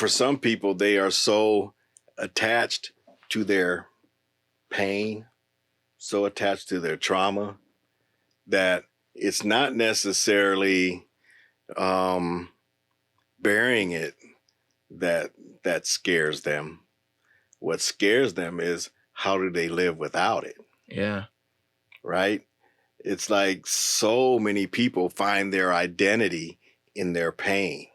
for some people, they are so attached to their pain, so attached to their trauma, that it's not necessarily burying it that scares them. What scares them is, how do they live without it? Yeah. Right? It's like so many people find their identity in their pain.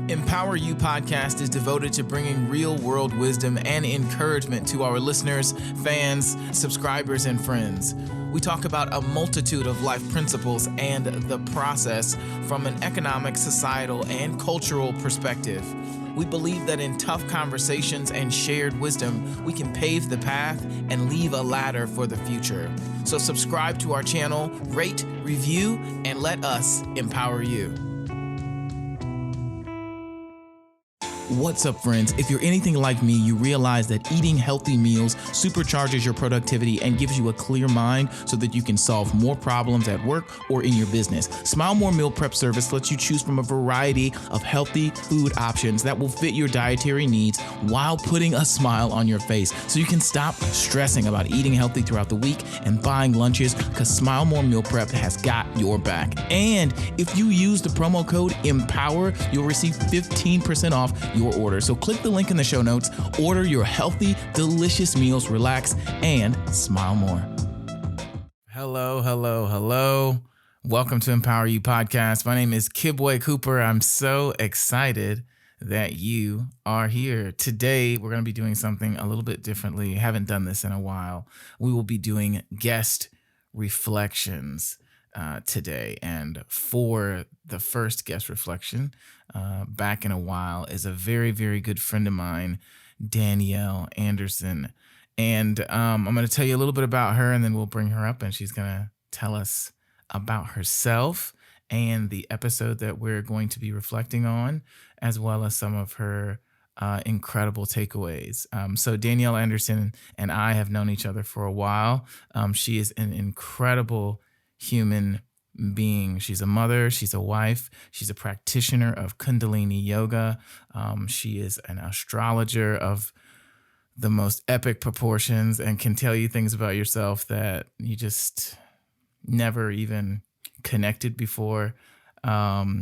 Empower You podcast is devoted to bringing real-world wisdom and encouragement to our listeners, fans, subscribers, and friends. We talk about a multitude of life principles and the process from an economic, societal, and cultural perspective. We believe that in tough conversations and shared wisdom, we can pave the path and leave a ladder for the future. So subscribe to our channel, rate, review, and let us empower you. What's up, friends? If you're anything like me, you realize that eating healthy meals supercharges your productivity and gives you a clear mind so that you can solve more problems at work or in your business. Smile More Meal Prep Service lets you choose from a variety of healthy food options that will fit your dietary needs while putting a smile on your face, so you can stop stressing about eating healthy throughout the week and buying lunches, because Smile More Meal Prep has got your back. And if you use the promo code EMPOWER, you'll receive 15% off your order. So click the link in the show notes, order your healthy, delicious meals, relax, and smile more. Hello. Welcome to Empower You podcast. My name is Kibwe Cooper. I'm so excited that you are here. Today, we're going to be doing something a little bit differently. Haven't done this in a while. We will be doing guest reflections today. And for the first guest reflection, back in a while, is a very, very good friend of mine, Danielle Anderson. And I'm going to tell you a little bit about her, and then we'll bring her up, and she's going to tell us about herself and the episode that we're going to be reflecting on, as well as some of her incredible takeaways. So Danielle Anderson and I have known each other for a while. She is an incredible human being. She's a mother, she's a wife, she's a practitioner of kundalini yoga. She is an astrologer of the most epic proportions and can tell you things about yourself that you just never even connected before.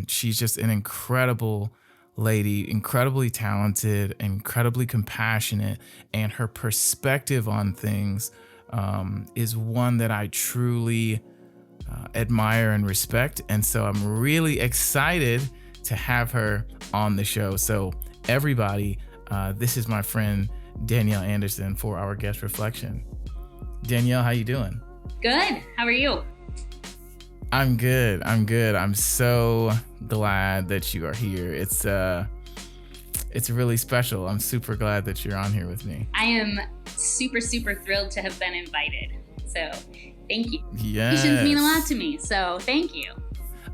She's just an incredible lady, incredibly talented, incredibly compassionate, and her perspective on things is one that I truly admire and respect. And so I'm really excited to have her on the show. So everybody, this is my friend Danielle Anderson for our guest reflection. Danielle, how you doing? Good. How are you? I'm good. I'm so glad that you are here. It's really special. I'm super glad that you're on here with me. I am super thrilled to have been invited. So thank you. Yes. Invitations mean a lot to me. So thank you.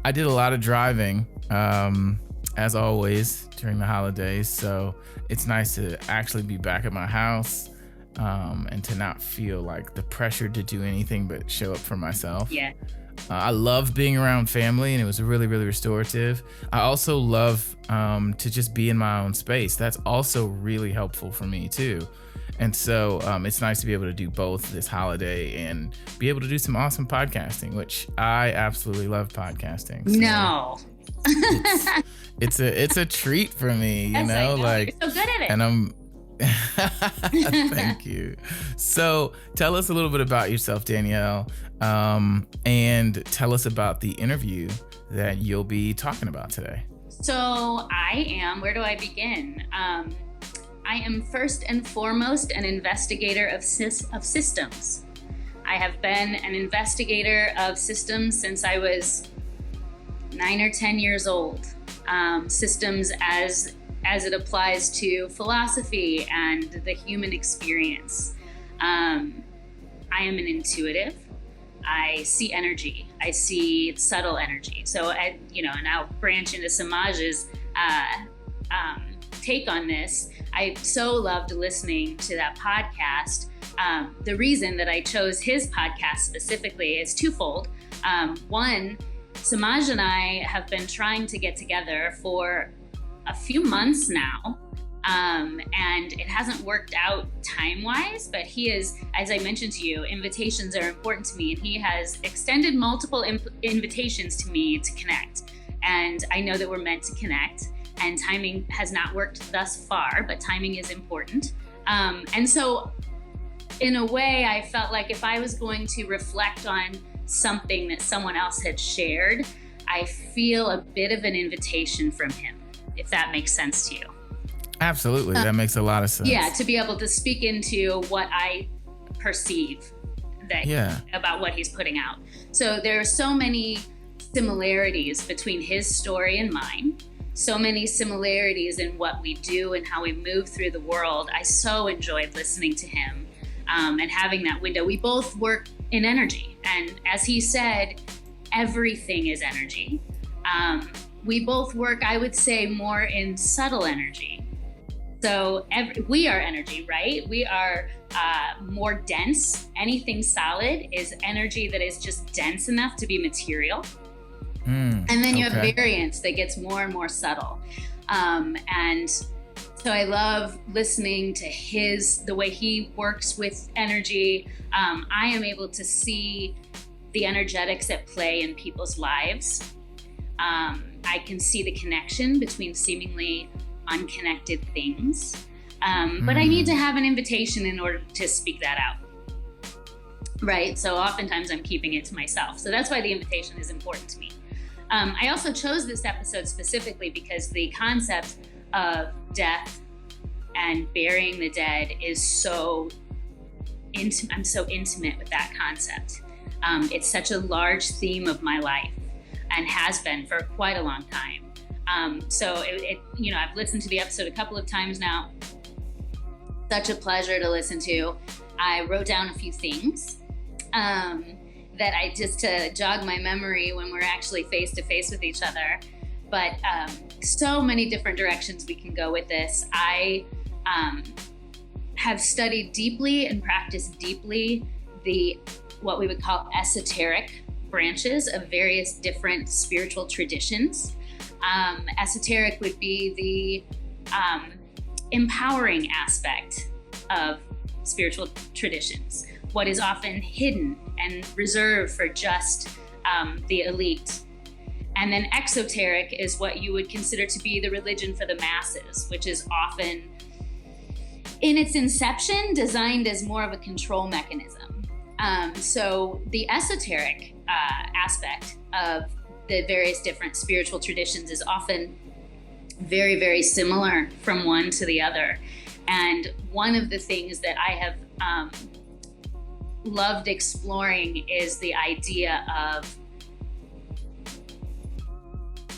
I did a lot of driving, as always, during the holidays. So it's nice to actually be back at my house, and to not feel like the pressure to do anything but show up for myself. Yeah. I love being around family, and it was really, really restorative. I also love to just be in my own space. That's also really helpful for me too. And so it's nice to be able to do both this holiday and be able to do some awesome podcasting, which I absolutely love podcasting. So no. it's a treat for me, you yes, know, like you're so good at it. And I'm thank you. So tell us a little bit about yourself, Danielle, and tell us about the interview that you'll be talking about today. So where do I begin? I am first and foremost an investigator of systems. I have been an investigator of systems since I was 9 or 10 years old. Systems as it applies to philosophy and the human experience. I am an intuitive. I see energy. I see subtle energy. So, and I'll branch into Samaj's take on this. I so loved listening to that podcast the reason that I chose his podcast specifically is twofold. One, Samaj and I have been trying to get together for a few months now. And it hasn't worked out time-wise, but he is, as I mentioned to you, invitations are important to me, and he has extended multiple invitations to me to connect. And I know that we're meant to connect, and timing has not worked thus far, but timing is important. And so in a way, I felt like if I was going to reflect on something that someone else had shared, I feel a bit of an invitation from him, if that makes sense to you. Absolutely. That makes a lot of sense. Yeah, to be able to speak into what I perceive about what he's putting out. So there are so many similarities between his story and mine, so many similarities in what we do and how we move through the world. I so enjoyed listening to him and having that window. We both work in energy. And as he said, everything is energy. We both work, I would say, more in subtle energy. So we are energy, right? We are more dense. Anything solid is energy that is just dense enough to be material. And then you have variance that gets more and more subtle. And so I love listening to the way he works with energy. I am able to see the energetics at play in people's lives. I can see the connection between seemingly unconnected things. But I need to have an invitation in order to speak that out. Right? So oftentimes I'm keeping it to myself. So that's why the invitation is important to me. I also chose this episode specifically because the concept of death and burying the dead is so intimate. I'm so intimate with that concept. It's such a large theme of my life and has been for quite a long time. So I've listened to the episode a couple of times now. Such a pleasure to listen to. I wrote down a few things that I just to jog my memory when we're actually face to face with each other. But so many different directions we can go with this. I have studied deeply and practiced deeply what we would call esoteric branches of various different spiritual traditions. Esoteric would be the empowering aspect of spiritual traditions, what is often hidden and reserved for just the elite. And then exoteric is what you would consider to be the religion for the masses, which is often, in its inception, designed as more of a control mechanism. So the esoteric aspect of the various different spiritual traditions is often very, very similar from one to the other. And one of the things that I have loved exploring is the idea of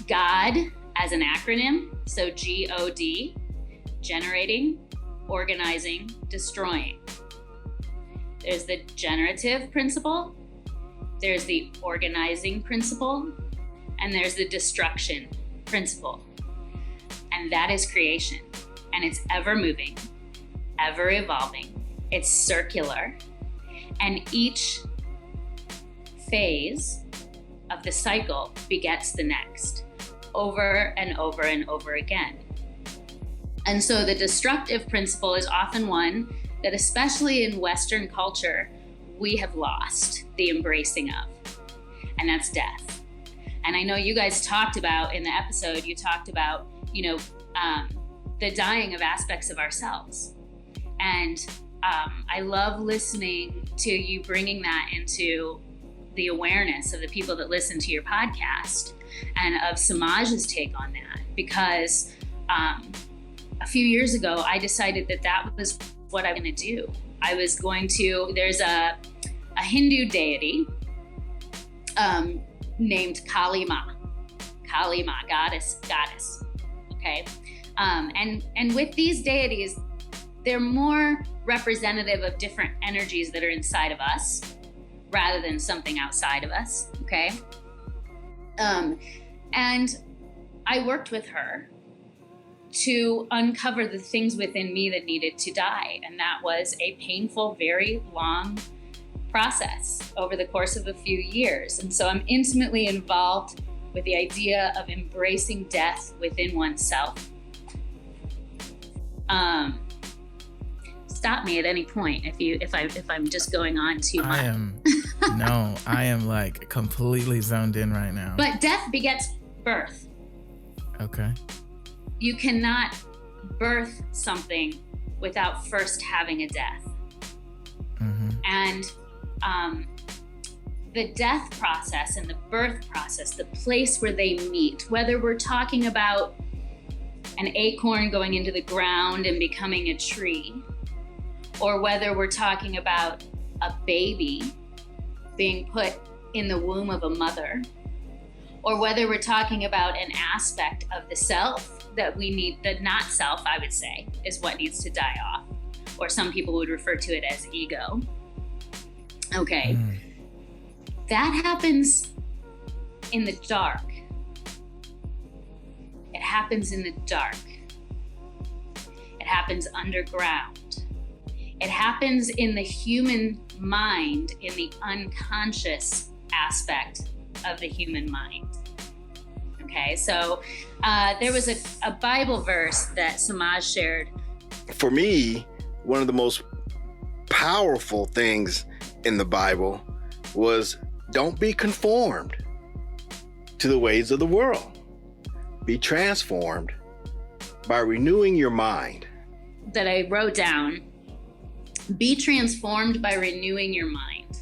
God as an acronym. So GOD, generating, organizing, destroying. There's the generative principle, there's the organizing principle, and there's the destruction principle. And that is creation. And it's ever moving, ever evolving. It's circular. And each phase of the cycle begets the next, over and over and over again. And so the destructive principle is often one that, especially in Western culture, we have lost the embracing of, and that's death. And I know you guys talked about in the episode, you talked about, the dying of aspects of ourselves. And I love listening to you bringing that into the awareness of the people that listen to your podcast and of Samaj's take on that, because a few years ago, I decided that was what I'm going to do. There's a Hindu deity named Kali Ma, goddess, okay? And with these deities, they're more representative of different energies that are inside of us rather than something outside of us, okay? And I worked with her to uncover the things within me that needed to die. And that was a painful, very long process over the course of a few years. And so I'm intimately involved with the idea of embracing death within oneself. Stop me at any point if I'm just going on too much. I am like completely zoned in right now. But death begets birth. Okay. You cannot birth something without first having a death. Mm-hmm. And the death process and the birth process, the place where they meet, whether we're talking about an acorn going into the ground and becoming a tree, or whether we're talking about a baby being put in the womb of a mother, or whether we're talking about an aspect of the self that we need, the not self, I would say, is what needs to die off. Or some people would refer to it as ego. Okay. That happens in the dark. It happens in the dark. It happens underground. It happens in the human mind, in the unconscious aspect of the human mind. Okay, so there was a Bible verse that Samaj shared. For me, one of the most powerful things in the Bible was, don't be conformed to the ways of the world. Be transformed by renewing your mind. That I wrote down, be transformed by renewing your mind.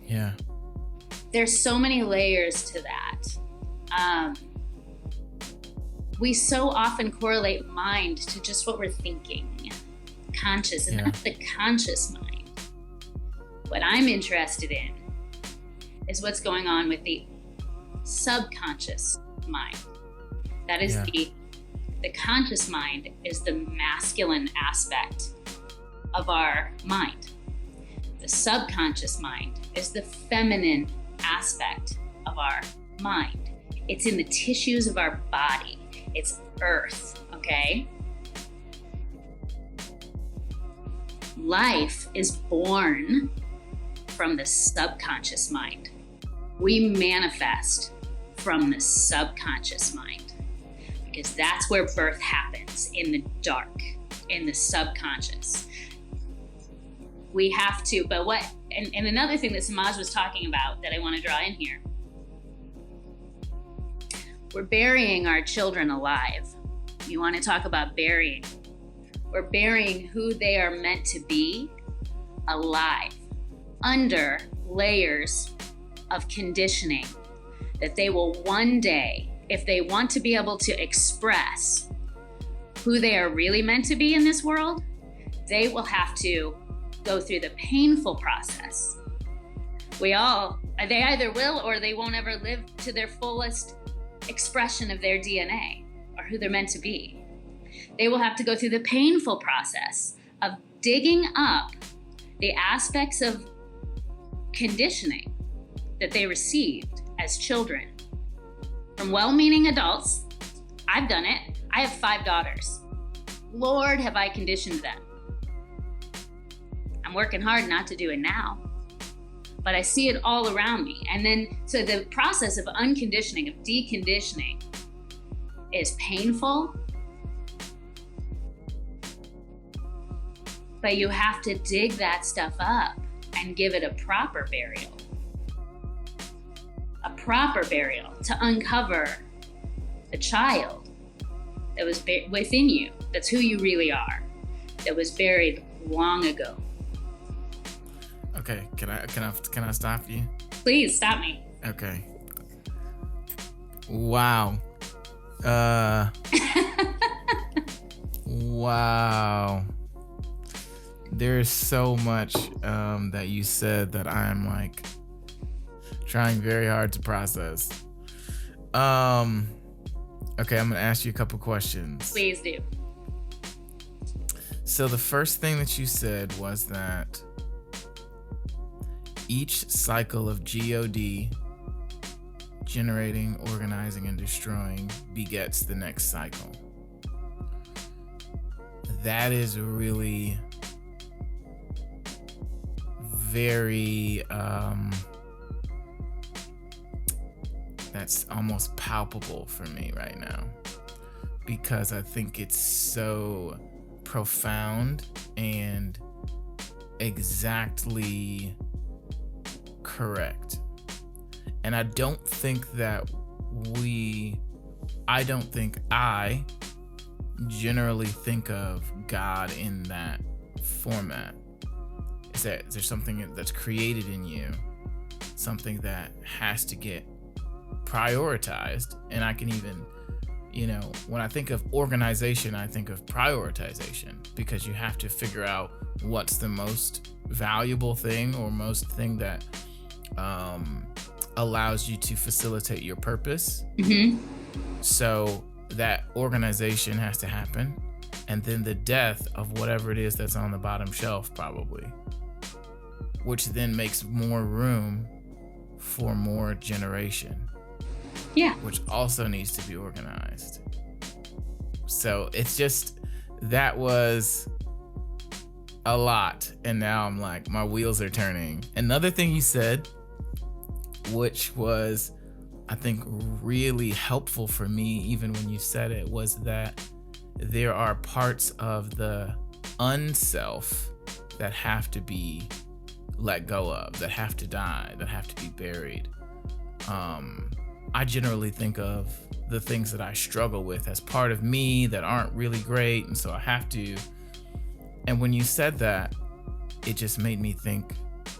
Yeah. There's so many layers to that. We so often correlate mind to just what we're thinking, conscious, and that's the conscious mind. What I'm interested in is what's going on with the subconscious mind. That is the conscious mind is the masculine aspect of our mind. The subconscious mind is the feminine aspect of our mind. It's in the tissues of our body. It's earth, okay? Life is born from the subconscious mind. We manifest from the subconscious mind because that's where birth happens, in the dark, in the subconscious. We have to, but what, and another thing that Samaj was talking about that I want to draw in here, we're burying our children alive. You want to talk about burying. We're burying who they are meant to be alive, under layers of conditioning that they will one day, if they want to be able to express who they are really meant to be in this world, they will have to go through the painful process. They either will or they won't ever live to their fullest expression of their DNA or who they're meant to be. They will have to go through the painful process of digging up the aspects of conditioning that they received as children from well-meaning adults. I've done it. I have 5 daughters. Lord, have I conditioned them. I'm working hard not to do it now, but I see it all around me. And then, so the process of unconditioning, of deconditioning, is painful, but you have to dig that stuff up and give it a proper burial. A proper burial to uncover the child that was within you, that's who you really are, that was buried long ago. Okay, can I stop you? Please stop me. Okay. Wow. Wow. There's so much that you said that I'm like trying very hard to process. Okay, I'm gonna ask you a couple questions. Please do. So the first thing that you said was that each cycle of GOD generating, organizing, and destroying begets the next cycle. That is really very, that's almost palpable for me right now, because I think it's so profound and exactly correct. And I don't think I generally think of God in that format. Is there something that's created in you, something that has to get prioritized? And I can even, when I think of organization, I think of prioritization, because you have to figure out what's the most valuable thing or most thing that allows you to facilitate your purpose. Mm-hmm. So that organization has to happen, and then the death of whatever it is that's on the bottom shelf, probably, which then makes more room for more generation. Yeah. Which also needs to be organized. So it's just, that was a lot. And now I'm like, my wheels are turning. Another thing you said, which was, I think, really helpful for me, even when you said it, was that there are parts of the unself that have to be let go of, that have to die, that have to be buried. I generally think of the things that I struggle with as part of me that aren't really great, and so I have to. And when you said that, it just made me think,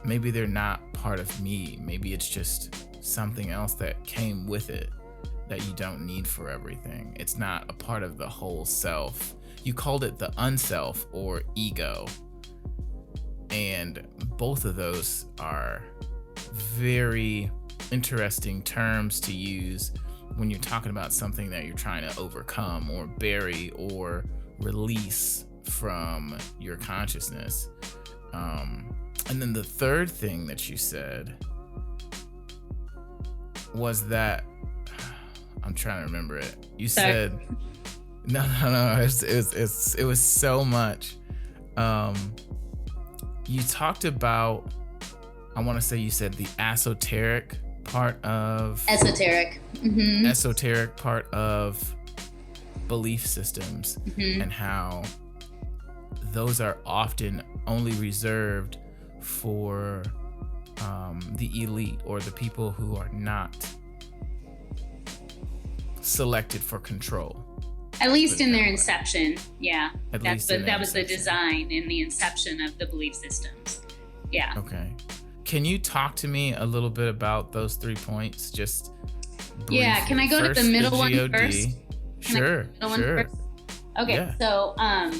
maybe they're not part of me. Maybe it's just something else that came with it that you don't need for everything. It's not a part of the whole self. You called it the unself or ego. And both of those are very interesting terms to use when you're talking about something that you're trying to overcome or bury or release from your consciousness. And then the third thing that you said was that, I'm trying to remember it. You said, no. It was so much. You talked about, I want to say you said the esoteric part of belief systems, and how those are often only reserved for the elite or the people who are not selected for control. At least in their inception, yeah. That was the design in the inception of the belief systems. Yeah. Okay. Can you talk to me a little bit about those 3 points? Just briefly. Yeah. Can I go to the middle one first? Sure. Okay. Yeah.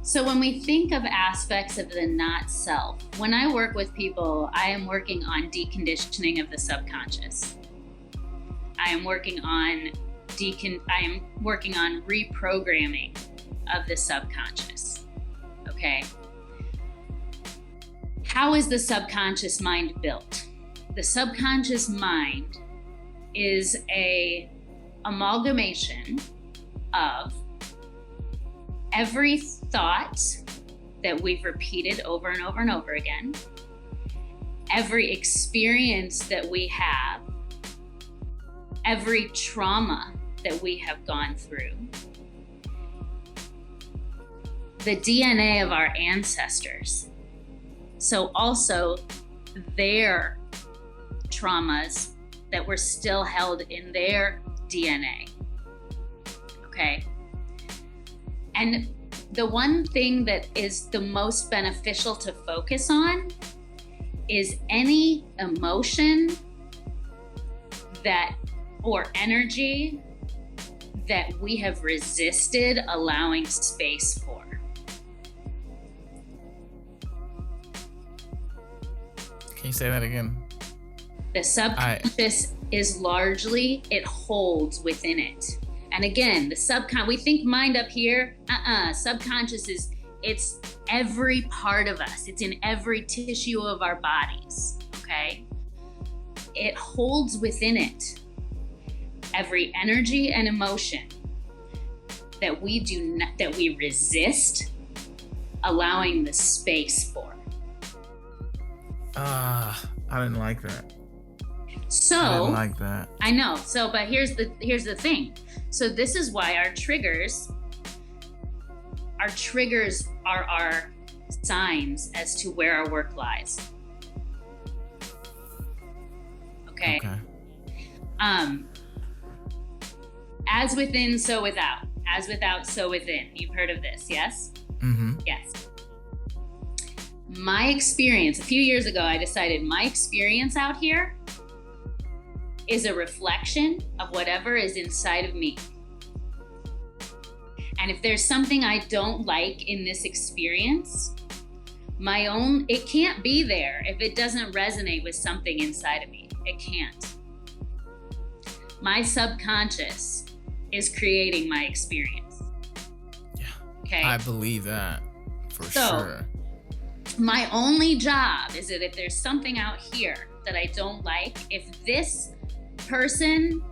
So when we think of aspects of the not self, when I work with people, I am working on deconditioning of the subconscious. I am working on reprogramming of the subconscious. Okay. How is the subconscious mind built? The subconscious mind is a amalgamation of every thought that we've repeated over and over and over again, every experience that we have, every trauma that we have gone through, the DNA of our ancestors. So also their traumas that were still held in their DNA. Okay. And the one thing that is the most beneficial to focus on is any emotion or energy that we have resisted allowing space for. Can you say that again? The subconscious is largely, it holds within it. And again, we think mind up here. Subconscious it's every part of us. It's in every tissue of our bodies. Okay. it holds within it every energy and emotion that we resist allowing the space for. I didn't like that. So I didn't like that. I know. So, but here's the thing. So this is why our triggers are our signs as to where our work lies. Okay. As within, so without. As without, so within. You've heard of this, yes? Mm-hmm. Yes. My experience, a few years ago, I decided my experience out here is a reflection of whatever is inside of me. And if there's something I don't like in this experience, it can't be there if it doesn't resonate with something inside of me. It can't. My subconscious is creating my experience. Yeah. Okay. I believe that for sure. My only job is that if there's something out here that I don't like, if this person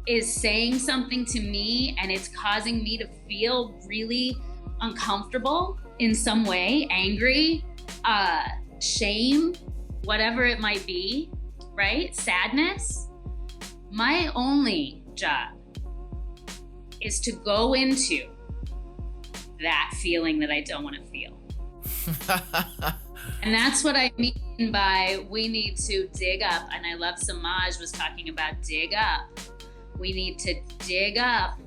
is saying something to me and it's causing me to feel really uncomfortable in some way, angry, shame, whatever it might be, right? Sadness. My only job is to go into that feeling that I don't want to feel. And that's what I mean by we need to dig up. And I love Samaj was talking about dig up. We need to dig up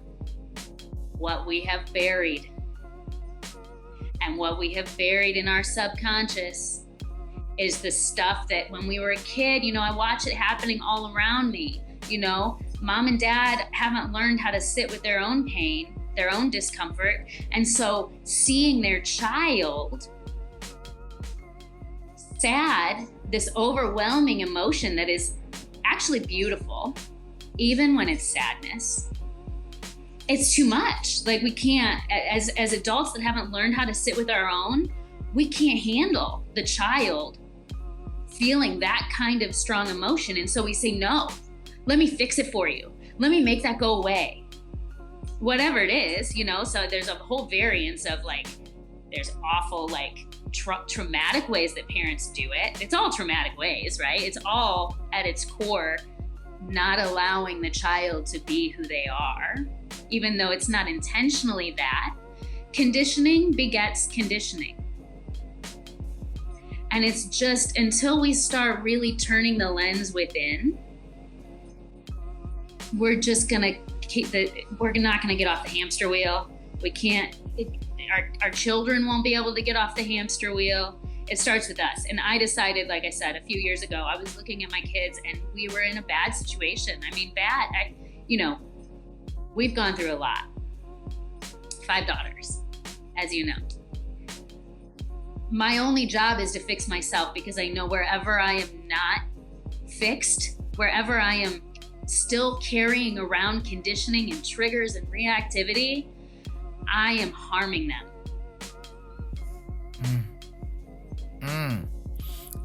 what we have buried. And what we have buried in our subconscious is the stuff that when we were a kid, I watch it happening all around me. Mom and dad haven't learned how to sit with their own pain, their own discomfort. And so seeing their child sad, this overwhelming emotion that is actually beautiful, even when it's sadness, it's too much. Like we can't, as adults that haven't learned how to sit with our own, we can't handle the child feeling that kind of strong emotion. And so we say, no, let me fix it for you. Let me make that go away. Whatever it is, so there's a whole variance of there's awful, traumatic ways that parents do it. It's all traumatic ways, right? It's all at its core, not allowing the child to be who they are, even though it's not intentionally that. Conditioning begets conditioning. And it's just until we start really turning the lens within, we're just gonna we're not gonna get off the hamster wheel. We can't, our children won't be able to get off the hamster wheel. It starts with us. And I decided, like I said, a few years ago, I was looking at my kids and we were in a bad situation. I mean, bad, we've gone through a lot. 5 daughters, as you know. My only job is to fix myself, because I know wherever I am not fixed, wherever I am still carrying around conditioning and triggers and reactivity, I am harming them.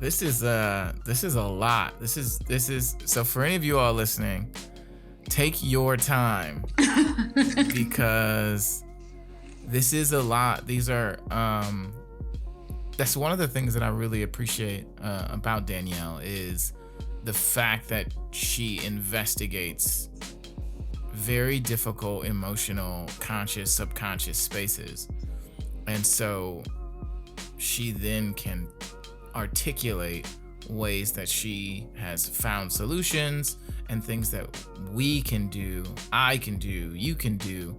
This is a lot. This is so for any of you all listening, take your time because this is a lot. These are that's one of the things that I really appreciate about Danielle is the fact that she investigates very difficult, emotional, conscious, subconscious spaces. And so she then can articulate ways that she has found solutions and things that we can do, I can do, you can do,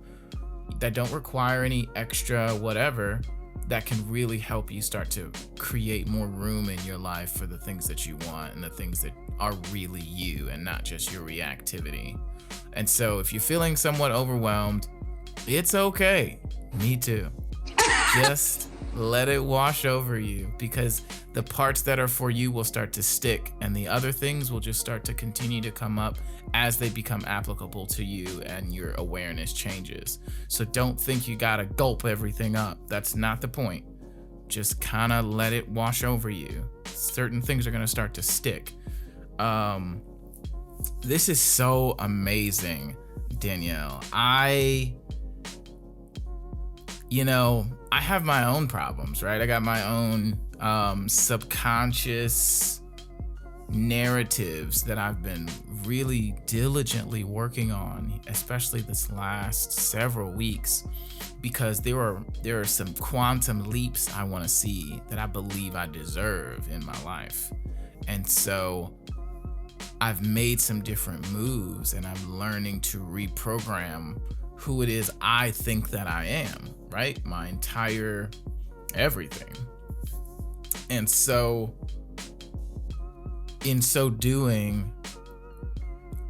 that don't require any extra whatever, that can really help you start to create more room in your life for the things that you want and the things that are really you and not just your reactivity. And so if you're feeling somewhat overwhelmed, it's okay. Me too. Just let it wash over you, because the parts that are for you will start to stick and the other things will just start to continue to come up as they become applicable to you and your awareness changes. So don't think you gotta gulp everything up. That's not the point. Just kind of let it wash over you. Certain things are gonna start to stick. This is so amazing, Danielle. I have my own problems, right? I got my own subconscious narratives that I've been really diligently working on, especially this last several weeks, because there are some quantum leaps I want to see that I believe I deserve in my life. And so I've made some different moves, and I'm learning to reprogram who it is I think that I am, right? My entire everything. And so in so doing,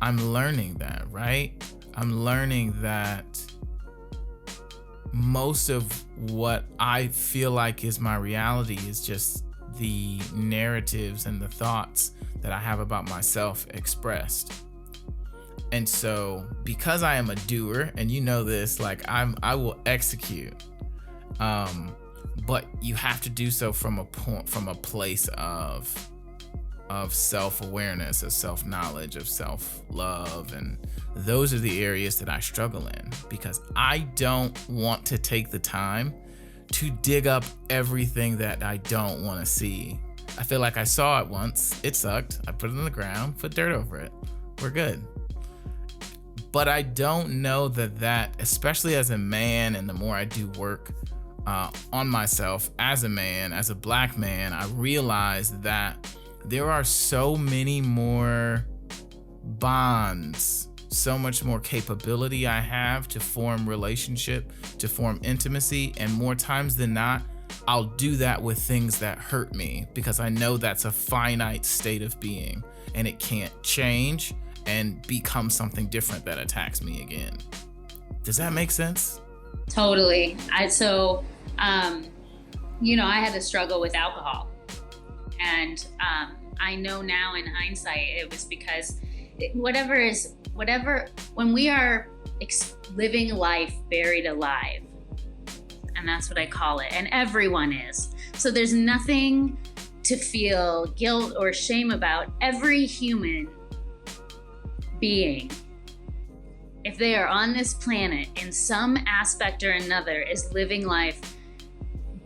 I'm learning that, right? I'm learning that most of what I feel like is my reality is just the narratives and the thoughts that I have about myself expressed. And so because I am a doer, and you know this, like I will execute, but you have to do so from a place of self-awareness, of self-knowledge, of self-love. And those are the areas that I struggle in, because I don't want to take the time to dig up everything that I don't want to see. I feel like I saw it once, it sucked, I put it in the ground, put dirt over it, we're good. But I don't know that, especially as a man, and the more I do work on myself as a man, as a Black man, I realize that there are so many more bonds, so much more capability I have to form relationship, to form intimacy, and more times than not, I'll do that with things that hurt me, because I know that's a finite state of being and it can't change and become something different that attacks me again. Does that make sense? Totally. I had a struggle with alcohol, and I know now in hindsight it was because when we are living life buried alive, and that's what I call it, and everyone is. So there's nothing to feel guilt or shame about. Every human being, if they are on this planet in some aspect or another, is living life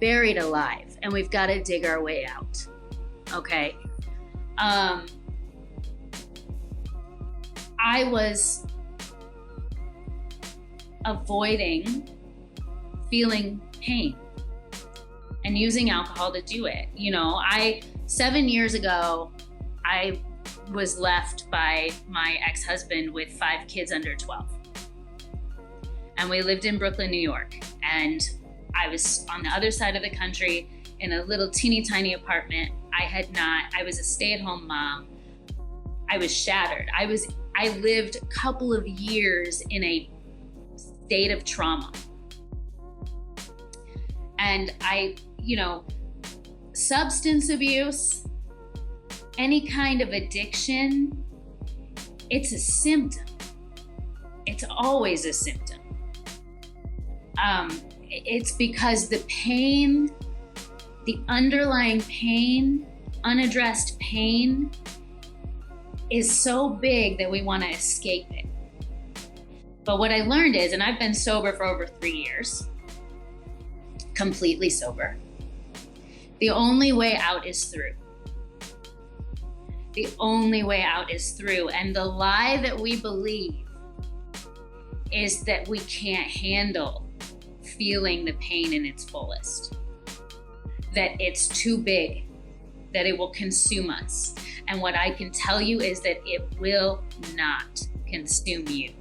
buried alive, and we've got to dig our way out. Okay. I was avoiding feeling pain and using alcohol to do it. 7 years ago, I was left by my ex-husband with 5 kids under 12. And we lived in Brooklyn, New York. And I was on the other side of the country in a little teeny tiny apartment. I was a stay-at-home mom. I was shattered. I lived a couple of years in a state of trauma. And substance abuse, any kind of addiction, it's a symptom. It's always a symptom. It's because the pain, the underlying pain, unaddressed pain, is so big that we want to escape it. But what I learned is, and I've been sober for over 3 years, completely sober, the only way out is through. The only way out is through. And the lie that we believe is that we can't handle feeling the pain in its fullest, that it's too big, that it will consume us. And what I can tell you is that it will not consume you.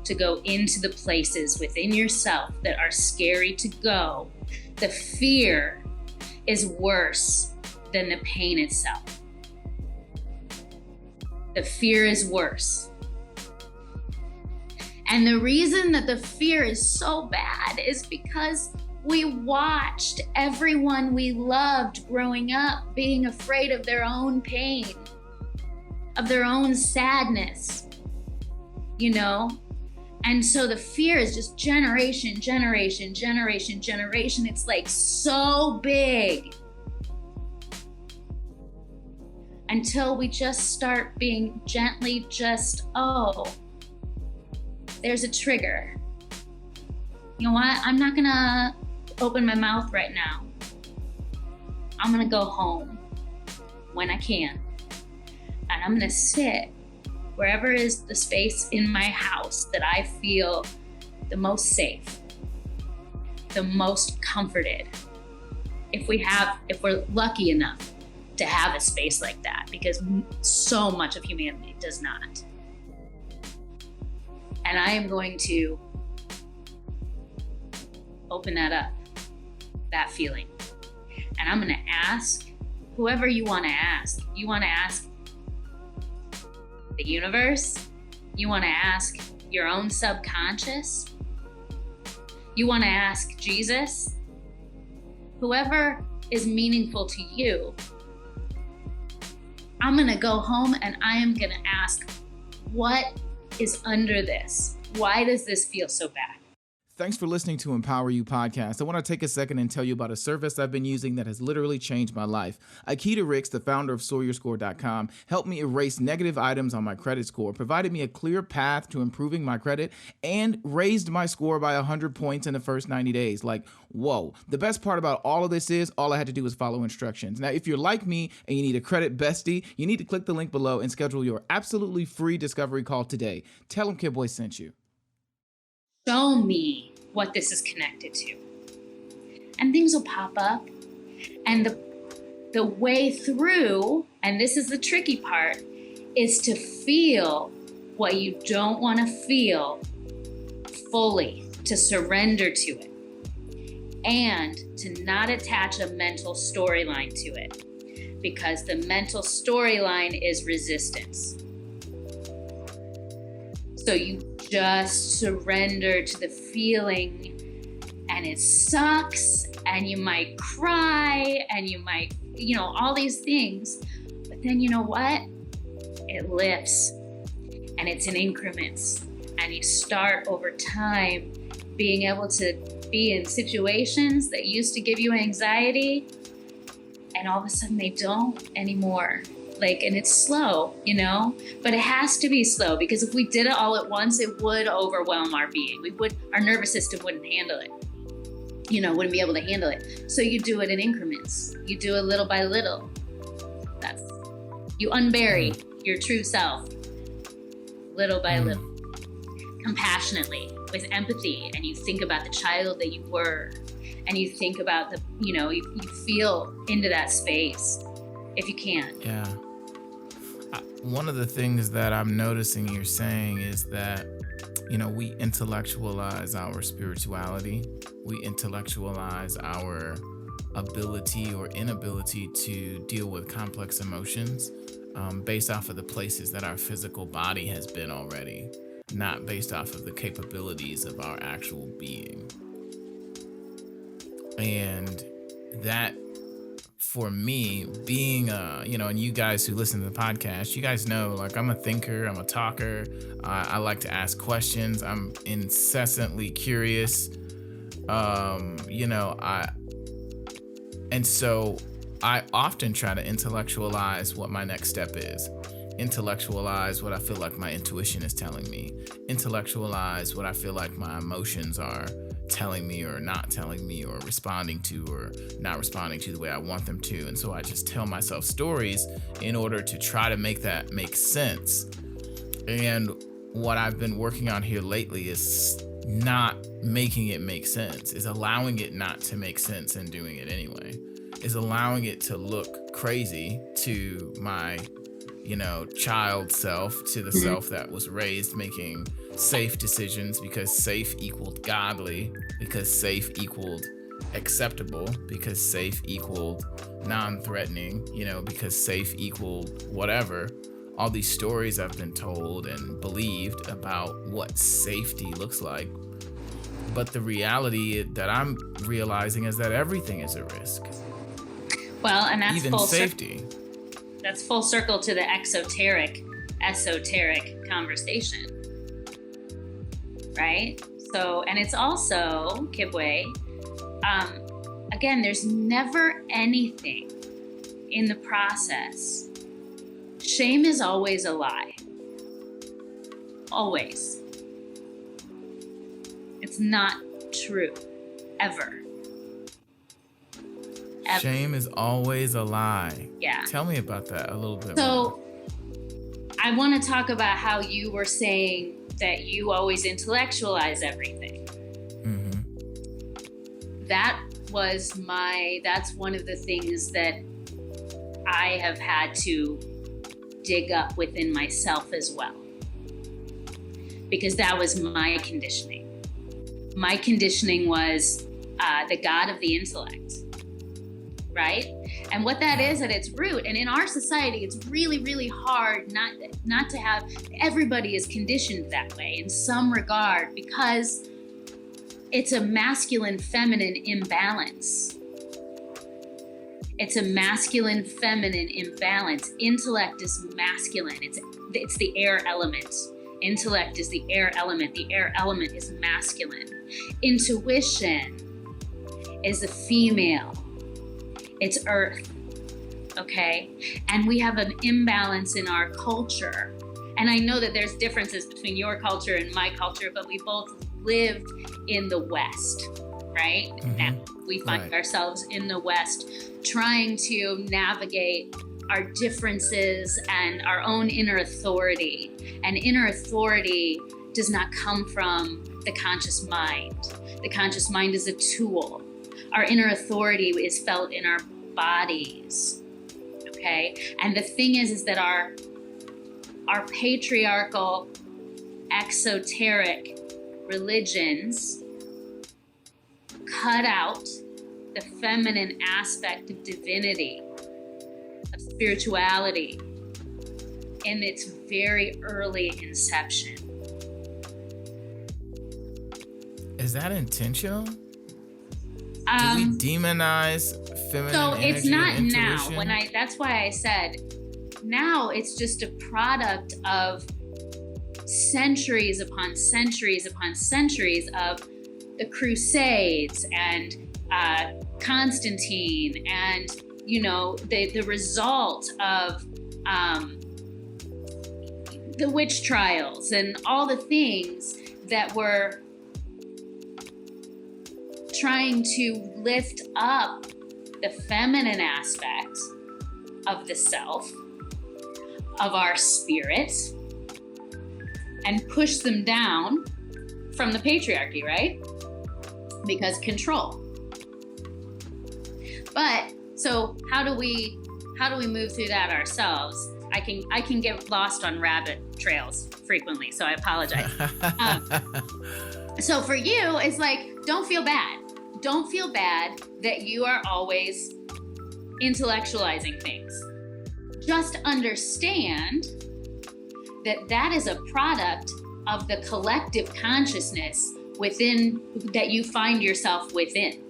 To go into the places within yourself that are scary to go, the fear is worse than the pain itself. The fear is worse. And the reason that the fear is so bad is because we watched everyone we loved growing up being afraid of their own pain, of their own sadness, And so the fear is just generation. It's like so big. until we just start being gently oh, there's a trigger. You know what? I'm not gonna open my mouth right now. I'm gonna go home when I can. And I'm gonna sit wherever is the space in my house that I feel the most safe, the most comforted. If we're lucky enough to have a space like that, because so much of humanity does not. And I am going to open that up, that feeling. And I'm gonna ask whoever you wanna ask. You wanna ask the universe? You wanna ask your own subconscious? You wanna ask Jesus? Whoever is meaningful to you, I'm gonna go home and I am gonna ask, what is under this? Why does this feel so bad? Thanks for listening to Empower You Podcast. I want to take a second and tell you about a service I've been using that has literally changed my life. Akita Ricks, the founder of SoarYourScore.com, helped me erase negative items on my credit score, provided me a clear path to improving my credit, and raised my score by 100 points in the first 90 days. Like, whoa. The best part about all of this is all I had to do was follow instructions. Now, if you're like me and you need a credit bestie, you need to click the link below and schedule your absolutely free discovery call today. Tell them Kid Boy sent you. Show me what this is connected to. And things will pop up. And the way through, and this is the tricky part, is to feel what you don't want to feel fully, to surrender to it, and to not attach a mental storyline to it, because the mental storyline is resistance. So you just surrender to the feeling, and it sucks, and you might cry, and you might, all these things. But then you know what? It lifts, and it's in increments. And you start over time being able to be in situations that used to give you anxiety, and all of a sudden they don't anymore. And it's slow, but it has to be slow, because if we did it all at once, it would overwhelm our being. Our nervous system wouldn't handle it, wouldn't be able to handle it. So you do it in increments. You do it little by little. You unbury your true self, little by little, compassionately, with empathy, and you think about the child that you were, and you think about you feel into that space, if you can. Yeah. One of the things that I'm noticing you're saying is that, we intellectualize our spirituality. We intellectualize our ability or inability to deal with complex emotions based off of the places that our physical body has been already, not based off of the capabilities of our actual being. And that, for me, being and you guys who listen to the podcast, you guys know, I'm a thinker, I'm a talker. I like to ask questions. I'm incessantly curious. And so I often try to intellectualize what my next step is. Intellectualize what I feel like my intuition is telling me. Intellectualize what I feel like my emotions are telling me or not telling me, or responding to or not responding to the way I want them to. And so I just tell myself stories in order to try to make that make sense. And what I've been working on here lately is not making it make sense, is allowing it not to make sense and doing it anyway, is allowing it to look crazy to my child self, to the self that was raised making safe decisions, because safe equaled godly, because safe equaled acceptable, because safe equaled non-threatening, because safe equaled whatever. All these stories I've been told and believed about what safety looks like. But the reality that I'm realizing is that everything is a risk. Well, and that's even safety. That's full circle to the esoteric conversation, right? So, and it's also, Kibwe, again, there's never anything in the process Shame is always a lie. Always. It's not true. Ever. Shame is always a lie. Yeah. Tell me about that a little bit more. So I want to talk about how you were saying that you always intellectualize everything. Mm-hmm. That's one of the things that I have had to dig up within myself as well. Because that was my conditioning. My conditioning was the God of the intellect, right? And what that is at its root, and in our society, it's really, really hard not to have, everybody is conditioned that way in some regard because it's a masculine-feminine imbalance. It's a masculine-feminine imbalance. Intellect is masculine. It's the air element. Intellect is the air element. The air element is masculine. Intuition is the female. It's earth, okay? And we have an imbalance in our culture. And I know that there's differences between your culture and my culture, but we both lived in the West, right? Mm-hmm. Now we find ourselves in the West trying to navigate our differences and our own inner authority. And inner authority does not come from the conscious mind. The conscious mind is a tool. Our inner authority is felt in our bodies, okay? And the thing is that our patriarchal, exoteric religions cut out the feminine aspect of divinity, of spirituality, in its very early inception. Is that intentional? Do we demonize feminine energy? So it's not and now. intuition? That's why I said now it's just a product of centuries upon centuries upon centuries of the Crusades and Constantine, and the result of the witch trials and all the things that were trying to lift up the feminine aspect of the self, of our spirit, and push them down from the patriarchy, right? Because control. But so how do we move through that ourselves? I can get lost on rabbit trails frequently, so I apologize. So for you, it's like, don't feel bad. Don't feel bad that you are always intellectualizing things. Just understand that that is a product of the collective consciousness within that you find yourself within.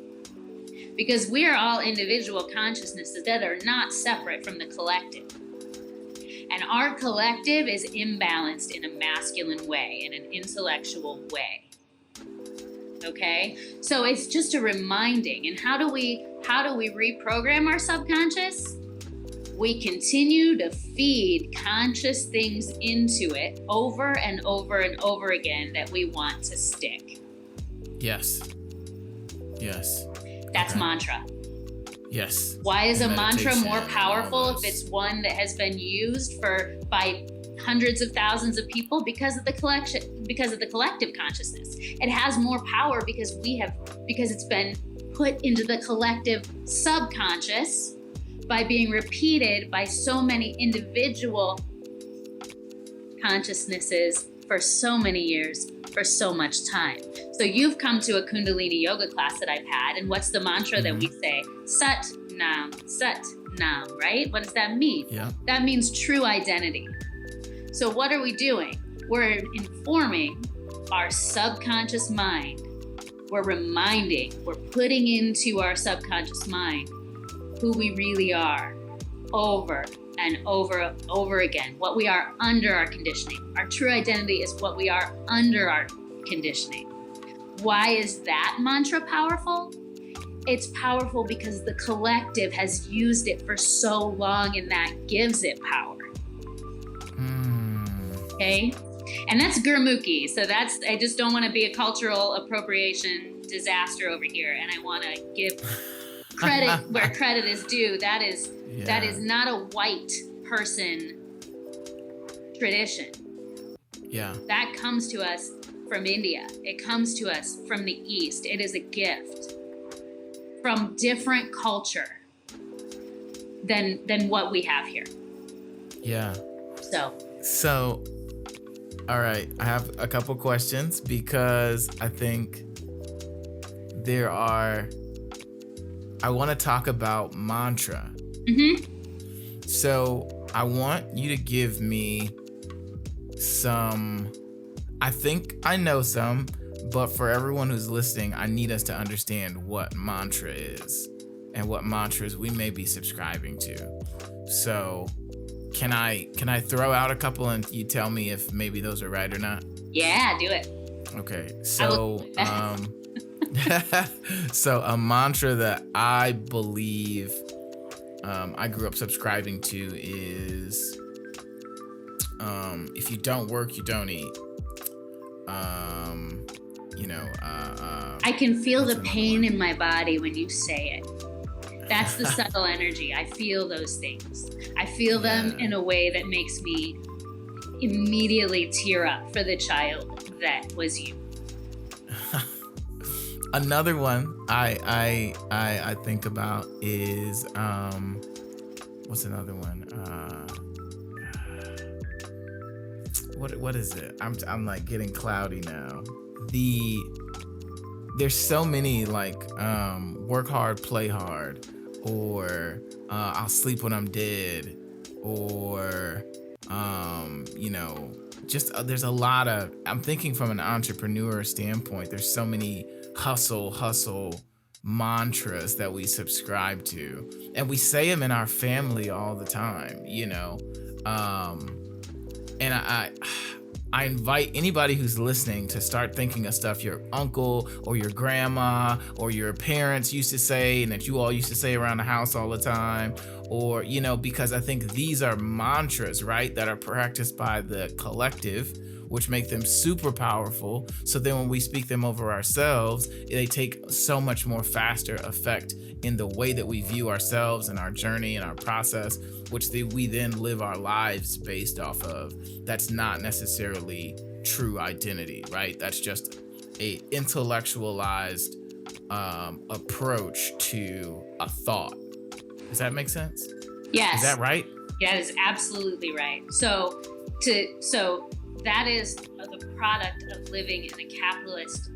Because we are all individual consciousnesses that are not separate from the collective. And our collective is imbalanced in a masculine way, in an intellectual way. Okay? So it's just a reminding. And how do we reprogram our subconscious? We continue to feed conscious things into it over and over and over again that we want to stick. Yes. That's okay. Mantra. Yes. Why is a mantra Meditation more and powerful all if this. it's one that has been used by hundreds of thousands of people? Because of the collective consciousness. It has more power because it's been put into the collective subconscious by being repeated by so many individual consciousnesses for so many years, for so much time. So you've come to a Kundalini yoga class that I've had, and what's the mantra that we say? Sat Nam, right? What does that mean? Yeah. That means true identity. So what are we doing? We're informing our subconscious mind. We're putting into our subconscious mind who we really are over and over again, what we are under our conditioning. Our true identity is what we are under our conditioning. Why is that mantra powerful? It's powerful because the collective has used it for so long, and that gives it power. Okay. And that's Gurmukhi. So I just don't want to be a cultural appropriation disaster over here. And I want to give credit where credit is due. That is not a white person tradition. Yeah. That comes to us from India. It comes to us from the East. It is a gift from different culture than what we have here. Yeah. So, all right. I have a couple questions because I think I want to talk about mantra. mm-hmm. So I want you to give me some, I think I know some, but for everyone who's listening, I need us to understand what mantra is and what mantras we may be subscribing to. So can I throw out a couple and you tell me if maybe those are right or not? Yeah, do it. Okay. So so a mantra that I believe I grew up subscribing to is if you don't work, you don't eat. I can feel the pain in my body when you say it. That's the subtle energy. I feel those things. I feel them in a way that makes me immediately tear up for the child that was you. Another one I think about is what's another one? What is it? I'm like getting cloudy now. There's so many like work hard, play hard, or I'll sleep when I'm dead, or just there's a lot of, I'm thinking from an entrepreneur standpoint, there's so many hustle mantras that we subscribe to, and we say them in our family all the time, and I invite anybody who's listening to start thinking of stuff your uncle or your grandma or your parents used to say and that you all used to say around the house all the time, or because I think these are mantras, right, that are practiced by the collective, which make them super powerful. So then when we speak them over ourselves, they take so much more faster effect in the way that we view ourselves and our journey and our process, which we then live our lives based off of. That's not necessarily true identity, right? That's just a intellectualized approach to a thought. Does that make sense? Yes. Is that right? Yeah, that is absolutely right. So that is the product of living in a capitalist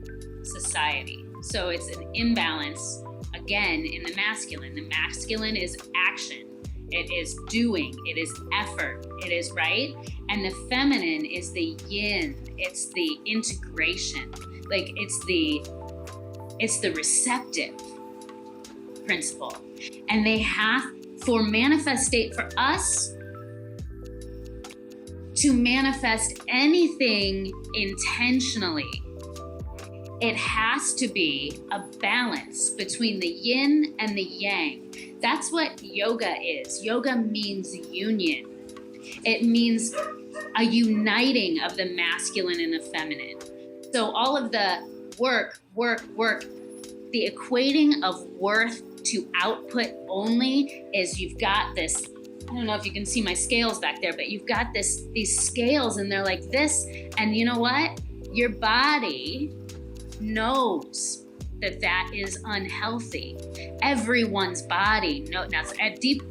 society. So it's an imbalance, again, in the masculine. The masculine is action. It is doing. It is effort. It is right. And the feminine is the yin. It's the integration. Like it's the receptive principle. And they have, for us to manifest anything intentionally, it has to be a balance between the yin and the yang. That's what yoga is. Yoga means union. It means a uniting of the masculine and the feminine. So all of the work, the equating of worth to output only is you've got this, I don't know if you can see my scales back there, but you've got these scales and they're like this. And you know what? Your body knows that is unhealthy. Everyone's body knows. Now,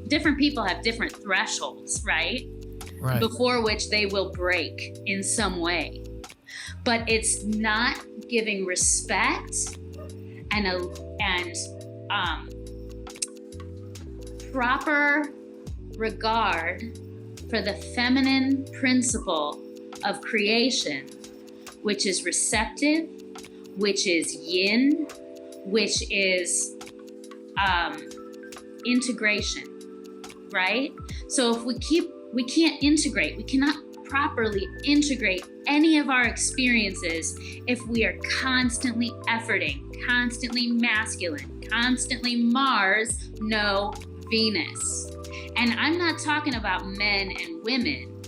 different people have different thresholds, right? Right. Before which they will break in some way. But it's not giving respect and proper regard for the feminine principle of creation, which is receptive, which is yin, which is integration, right? So if we can't integrate, we cannot properly integrate any of our experiences if we are constantly efforting, constantly masculine, constantly Mars, no Venus. And I'm not talking about men and women.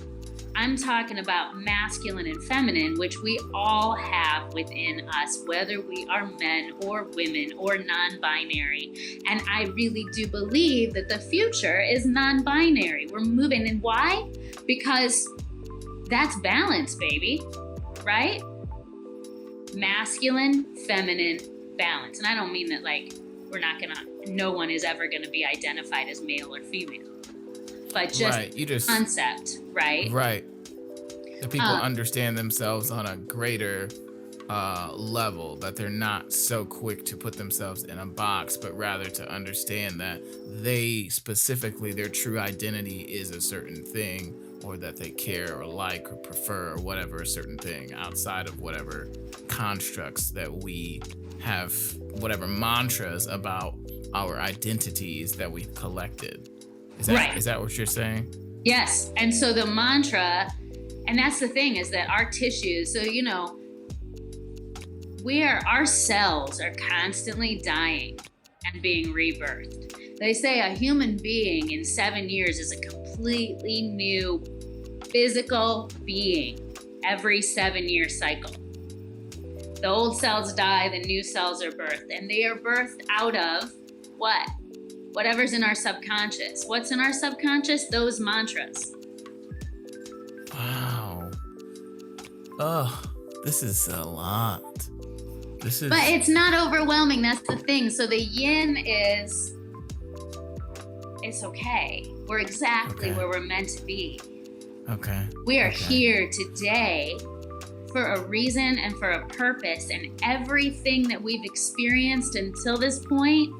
I'm talking about masculine and feminine, which we all have within us, whether we are men or women or non-binary. And I really do believe that the future is non-binary. We're moving. And why? Because that's balance, baby, right? Masculine, feminine, balance. And I don't mean that like no one is ever gonna be identified as male or female. But just concept, right? Right. The people understand themselves on a greater level, that they're not so quick to put themselves in a box, but rather to understand that they specifically, their true identity is a certain thing, or that they care or like or prefer or whatever a certain thing outside of whatever constructs that we have, whatever mantras about our identities that we've collected. Is that what you're saying? Yes. And so the mantra, and that's the thing, is that our tissues, so, our cells are constantly dying and being rebirthed. They say a human being in 7 years is a completely new physical being every 7-year cycle. The old cells die, the new cells are birthed, and they are birthed out of what? Whatever's in our subconscious. What's in our subconscious? Those mantras. Wow. Oh, this is a lot. But it's not overwhelming. That's the thing. So the yin is, it's okay. We're exactly where we're meant to be. Okay. We are here today for a reason and for a purpose. And everything that we've experienced until this point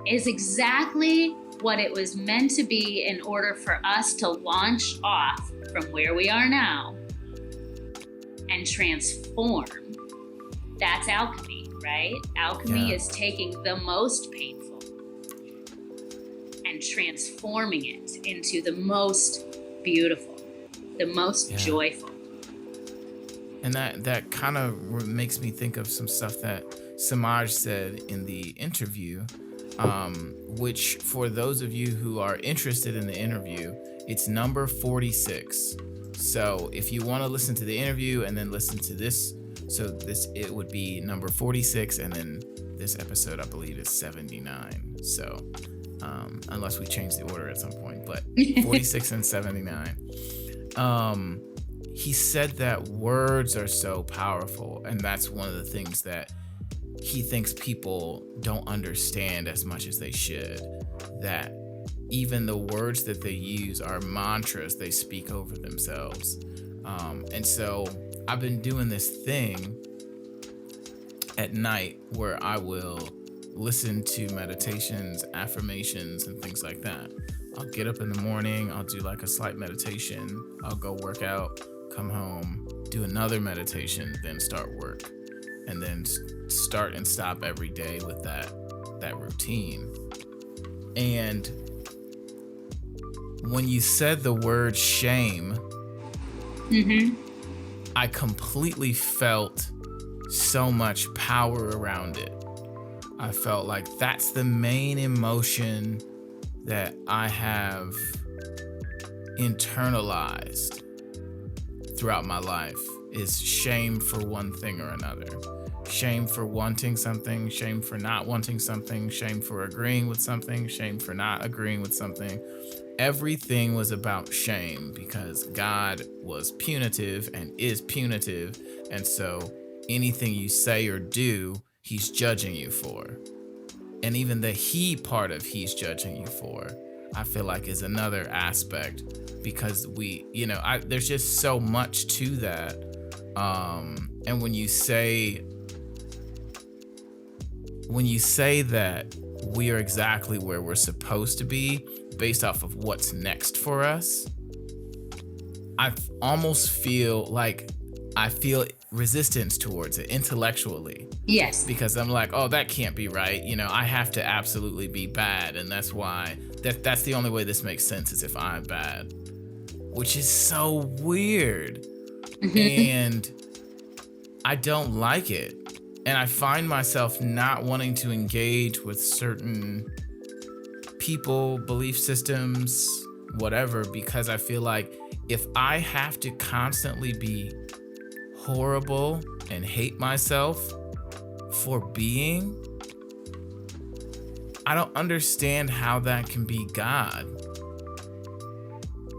is exactly what it was meant to be in order for us to launch off from where we are now and transform. That's alchemy, right? Alchemy is taking the most painful and transforming it into the most beautiful, the most joyful. And that kind of makes me think of some stuff that Samaj said in the interview, which for those of you who are interested in the interview, it's number 46. So if you want to listen to the interview and then listen to this, it would be number 46, and then this episode I believe is 79. So unless we change the order at some point, but 46 and 79. He said that words are so powerful, and that's one of the things that he thinks people don't understand as much as they should, that even the words that they use are mantras they speak over themselves. And so I've been doing this thing at night where I will listen to meditations, affirmations, and things like that. I'll get up in the morning, I'll do like a slight meditation, I'll go work out, come home, do another meditation, then start work. And then start and stop every day with that routine. And when you said the word shame, I completely felt so much power around it. I felt like that's the main emotion that I have internalized throughout my life, is shame for one thing or another. Shame for wanting something, shame for not wanting something, shame for agreeing with something, shame for not agreeing with something. Everything was about shame because God was punitive and is punitive. And so anything you say or do, he's judging you for. And even the he part of he's judging you for, I feel like is another aspect, because there's just so much to that. And when you say that we are exactly where we're supposed to be based off of what's next for us, I almost feel like I feel resistance towards it intellectually. Yes. Because I'm like, oh, that can't be right. I have to absolutely be bad. And that's why that's the only way this makes sense, is if I'm bad, which is so weird. And I don't like it. And I find myself not wanting to engage with certain people, belief systems, whatever, because I feel like if I have to constantly be horrible and hate myself for being, I don't understand how that can be God.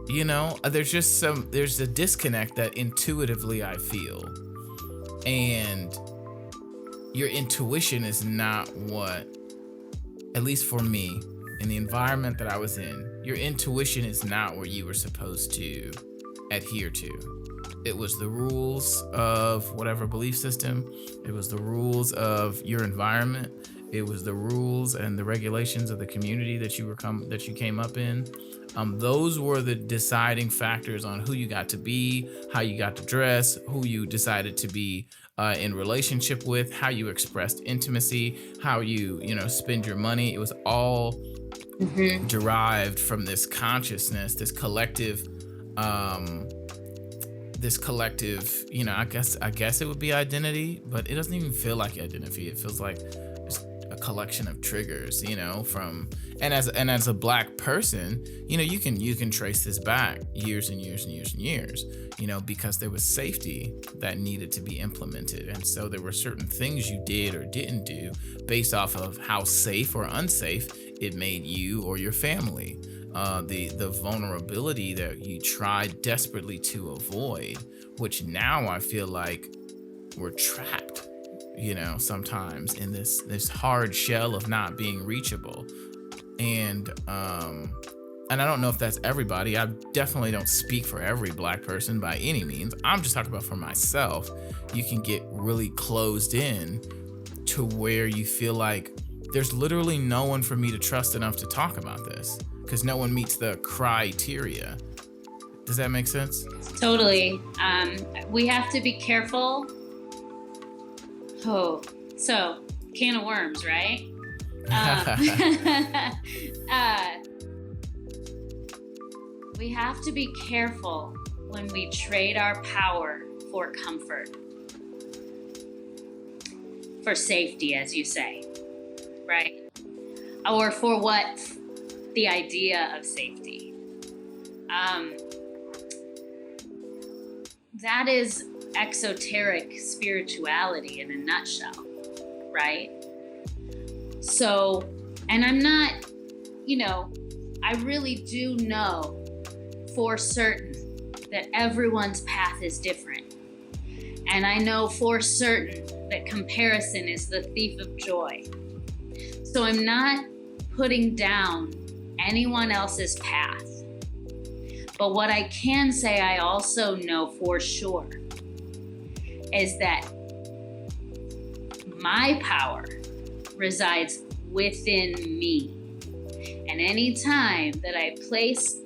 You know, there's a disconnect that intuitively I feel. And your intuition is not what, at least for me, in the environment that I was in, your intuition is not what you were supposed to adhere to. It was the rules of whatever belief system. It was the rules of your environment. It was the rules and the regulations of the community that you came up in. Those were the deciding factors on who you got to be, how you got to dress, who you decided to be in relationship with, how you expressed intimacy, how you spend your money. It was all derived from this consciousness, this collective, I guess it would be identity, but it doesn't even feel like identity. It feels like just a collection of triggers, and as a Black person, you can trace this back years and years and years and years, because there was safety that needed to be implemented. And so there were certain things you did or didn't do based off of how safe or unsafe it made you or your family. The vulnerability that you tried desperately to avoid, which now I feel like we're trapped, sometimes in this hard shell of not being reachable. And I don't know if that's everybody. I definitely don't speak for every Black person by any means. I'm just talking about for myself. You can get really closed in to where you feel like there's literally no one for me to trust enough to talk about this because no one meets the criteria. Does that make sense? Totally. We have to be careful. Oh, so can of worms, right? We have to be careful when we trade our power for comfort, for safety, as you say, right? Or for what the idea of safety. That is exoteric spirituality in a nutshell, right? So, and I'm not, I really do know for certain that everyone's path is different. And I know for certain that comparison is the thief of joy. So I'm not putting down anyone else's path. But what I can say I also know for sure is that my power resides within me. And any time that I place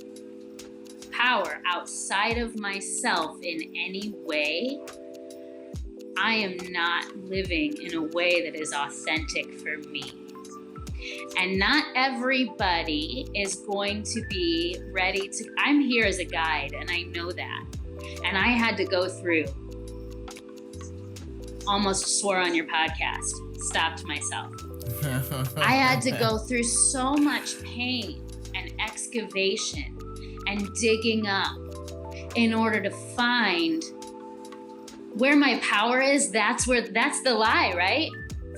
power outside of myself in any way, I am not living in a way that is authentic for me. And not everybody is going to be ready to, I'm here as a guide, and I know that. And I had to go through, almost swore on your podcast, stopped myself. I had to go through so much pain and excavation and digging up in order to find where my power is. That's the lie, right?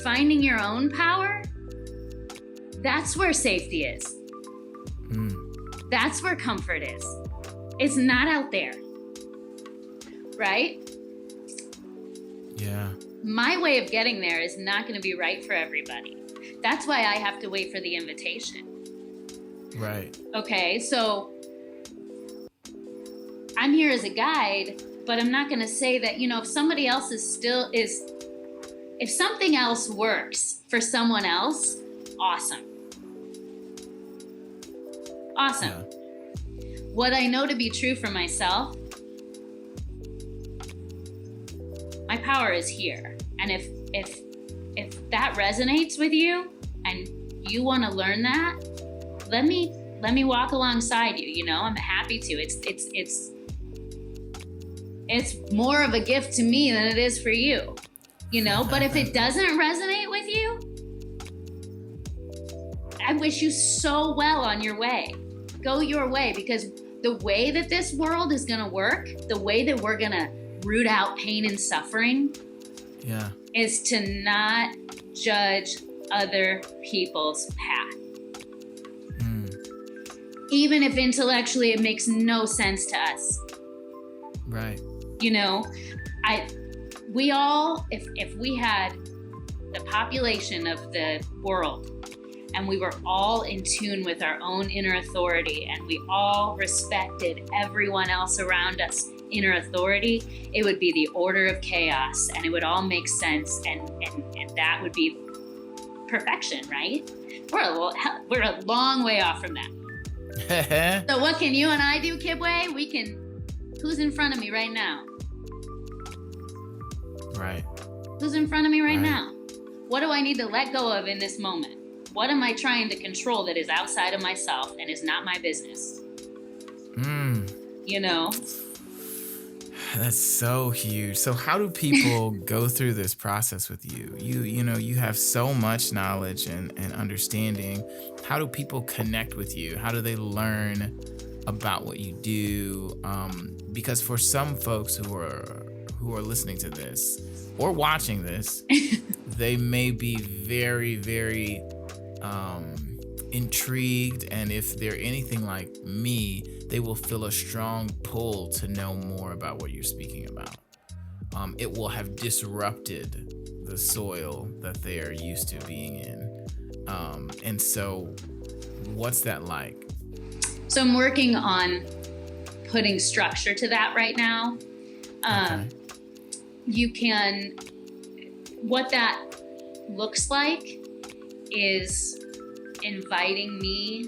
Finding your own power, that's where safety is. That's where comfort is. It's not out there, right? Yeah. My way of getting there is not going to be right for everybody. That's why I have to wait for the invitation. Right. Okay, so I'm here as a guide, but I'm not going to say that, if somebody else if something else works for someone else, awesome. Awesome. Yeah. What I know to be true for myself, my power is here. And if that resonates with you and you want to learn that, let me walk alongside you. I'm happy to. It's more of a gift to me than it is for you. But if it doesn't resonate with you, I wish you so well on your way. Go your way, because the way that this world is going to work, the way that we're going to root out pain and suffering, is to not judge other people's path. Even if intellectually it makes no sense to us. Right. You know, we all, if we had the population of the world and we were all in tune with our own inner authority and we all respected everyone else around us inner authority, it would be the order of chaos and it would all make sense and that would be perfection, right? We're a long way off from that. So what can you and I do, Kibwe? Who's in front of me right now? Right. Who's in front of me right now? What do I need to let go of in this moment? What am I trying to control that is outside of myself and is not my business? You know? That's so huge. So how do people go through this process with you? You know, you have so much knowledge and understanding. How do people connect with you? How do they learn about what you do? Because for some folks who are listening to this or watching this, they may be very, very intrigued. And if they're anything like me, they will feel a strong pull to know more about what you're speaking about. It will have disrupted the soil that they are used to being in. And so what's that like? So I'm working on putting structure to that right now. Okay. What that looks like is inviting me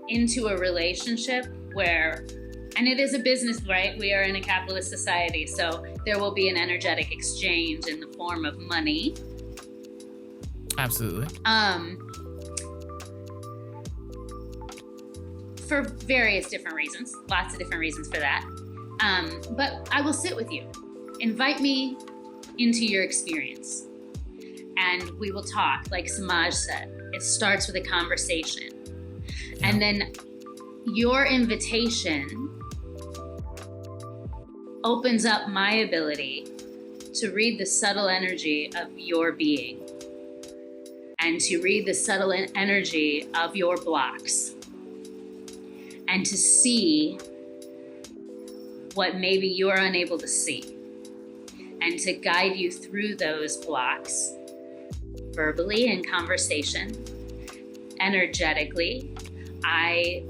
into a relationship where, and it is a business, right? We are in a capitalist society, so there will be an energetic exchange in the form of money. Absolutely. For various different reasons, lots of different reasons for that. But I will sit with you. Invite me into your experience. And we will talk, like Samaj said. It starts with a conversation. Yeah. And then your invitation opens up my ability to read the subtle energy of your being and to read the subtle energy of your blocks and to see what maybe you're unable to see and to guide you through those blocks verbally in conversation, energetically. I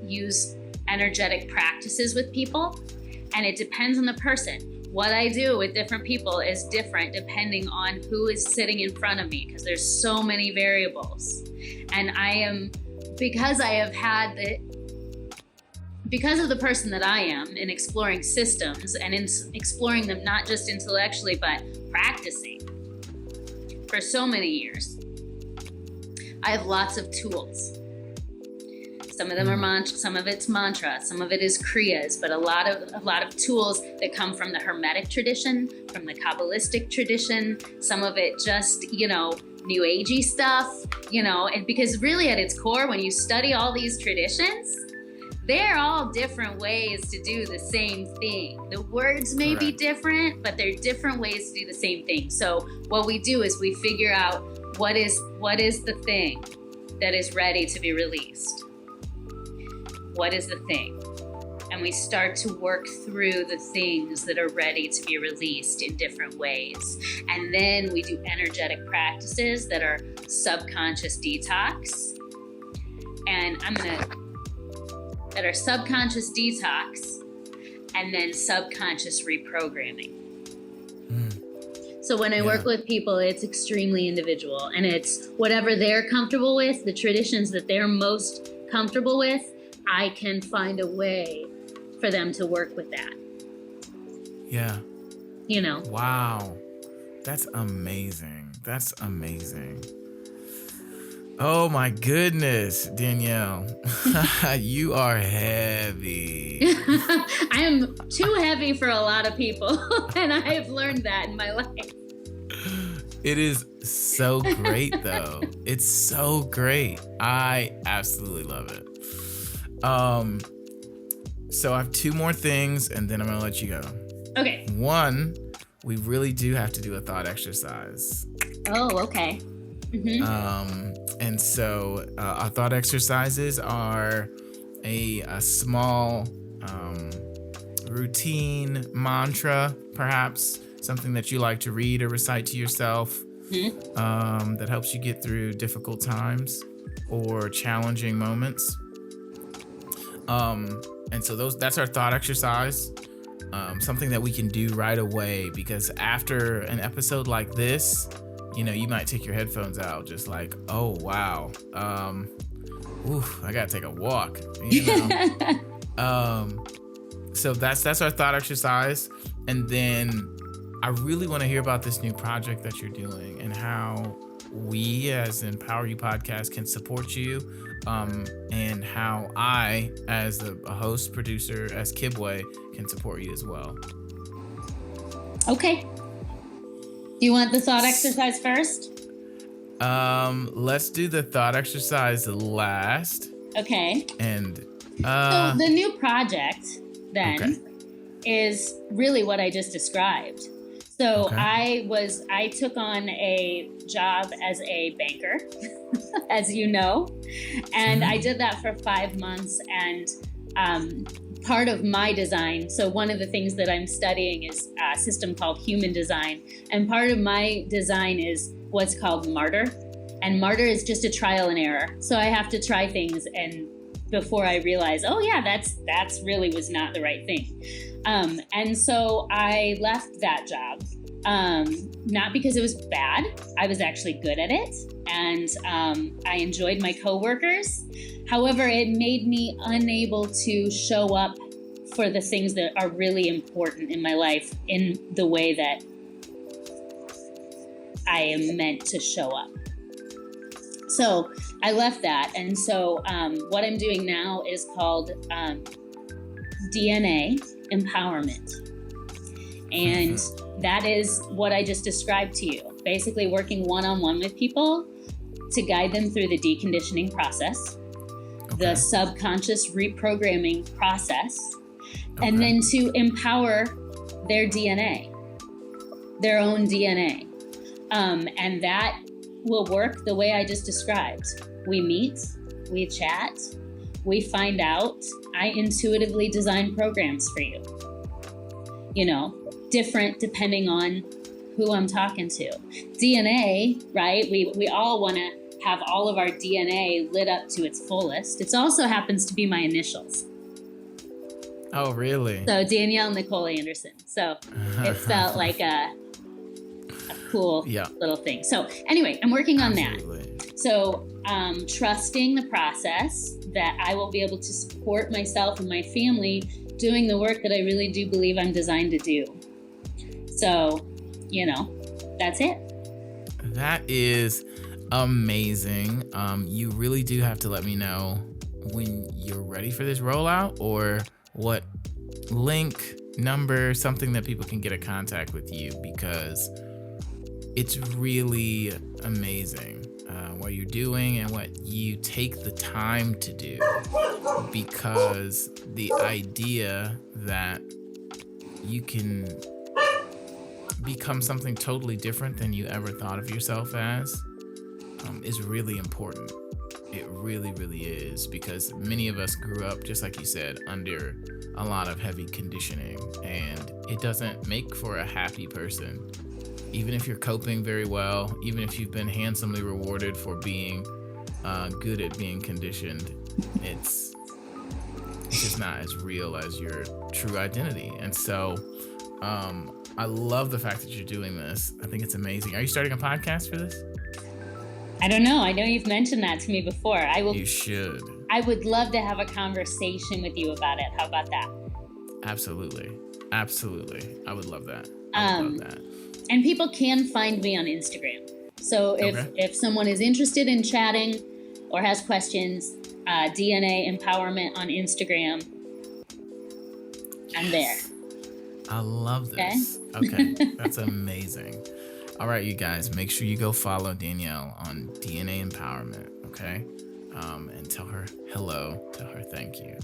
use energetic practices with people, and it depends on the person. What I do with different people is different depending on who is sitting in front of me, because there's so many variables. And because of the person that I am in exploring systems and in exploring them not just intellectually but practicing for so many years, I have lots of tools. Some of them are some of it's mantra, some of it is kriyas, but a lot of tools that come from the Hermetic tradition, from the Kabbalistic tradition, some of it just, New Agey stuff, and because really at its core, when you study all these traditions, they're all different ways to do the same thing. The words may be different, but they're different ways to do the same thing. So what we do is we figure out what is the thing that is ready to be released. What is the thing? And we start to work through the things that are ready to be released in different ways. And then we do energetic practices that are subconscious detox. And that are subconscious detox and then subconscious reprogramming. So when I work with people, it's extremely individual, and it's whatever they're comfortable with, the traditions that they're most comfortable with, I can find a way for them to work with that. Yeah. Wow. That's amazing. Oh my goodness, Danielle. You are heavy. I am too heavy for a lot of people, and I have learned that in my life. It is so great though. It's so great. I absolutely love it. So I have two more things, and then I'm gonna let you go. Okay. One, we really do have to do a thought exercise. Oh, okay. And so our thought exercises are a small routine mantra, perhaps something that you like to read or recite to yourself, that helps you get through difficult times or challenging moments. And so that's our thought exercise. Something that we can do right away, because after an episode like this, you might take your headphones out, just like, oh wow, I gotta take a walk. So that's our thought exercise, and then I really want to hear about this new project that you're doing and how we, as Empower You Podcast, can support you, and how I, as a host, producer, as Kibwe, can support you as well. Okay. Do you want the thought exercise first? Let's do the thought exercise last. Okay. And so the new project then is really what I just described. So I took on a job as a banker, as you know, and I did that for 5 months. And part of my design, so one of the things that I'm studying is a system called human design. And part of my design is what's called martyr. And martyr is just a trial and error. So I have to try things, and before I realize, oh yeah, that's really was not the right thing. And so I left that job, not because it was bad. I was actually good at it, and I enjoyed my coworkers. However, it made me unable to show up for the things that are really important in my life in the way that I am meant to show up. So I left that. And so what I'm doing now is called DNA empowerment. And that is what I just described to you. Basically working one-on-one with people to guide them through the deconditioning process, the subconscious reprogramming process, and then to empower their DNA, their own DNA. And that will work the way I just described. We meet, we chat, we find out. I intuitively design programs for you. Different depending on who I'm talking to. DNA, right? We all want to have all of our DNA lit up to its fullest. It also happens to be my initials. Oh, really? So Danielle Nicole Anderson. So it felt like a cool little thing. So anyway, I'm working on that. So trusting the process that I will be able to support myself and my family doing the work that I really do believe I'm designed to do. So, that's it. That is amazing. You really do have to let me know when you're ready for this rollout, or what link, number, something that people can get in contact with you, because it's really amazing what you're doing and what you take the time to do, because the idea that you can become something totally different than you ever thought of yourself as is really important. It really, really is, because many of us grew up, just like you said, under a lot of heavy conditioning, and it doesn't make for a happy person. Even if you're coping very well, even if you've been handsomely rewarded for being good at being conditioned, it's just not as real as your true identity. And so I love the fact that you're doing this. I think it's amazing. Are you starting a podcast for this? I don't know. I know you've mentioned that to me before. You should. I would love to have a conversation with you about it. How about that? Absolutely. I would love that. And people can find me on Instagram. So if someone is interested in chatting or has questions, DNA Empowerment on Instagram, I'm there. I love this. Okay. That's amazing. All right, you guys, make sure you go follow Danielle on DNA Empowerment, okay? and tell her hello, tell her thank you.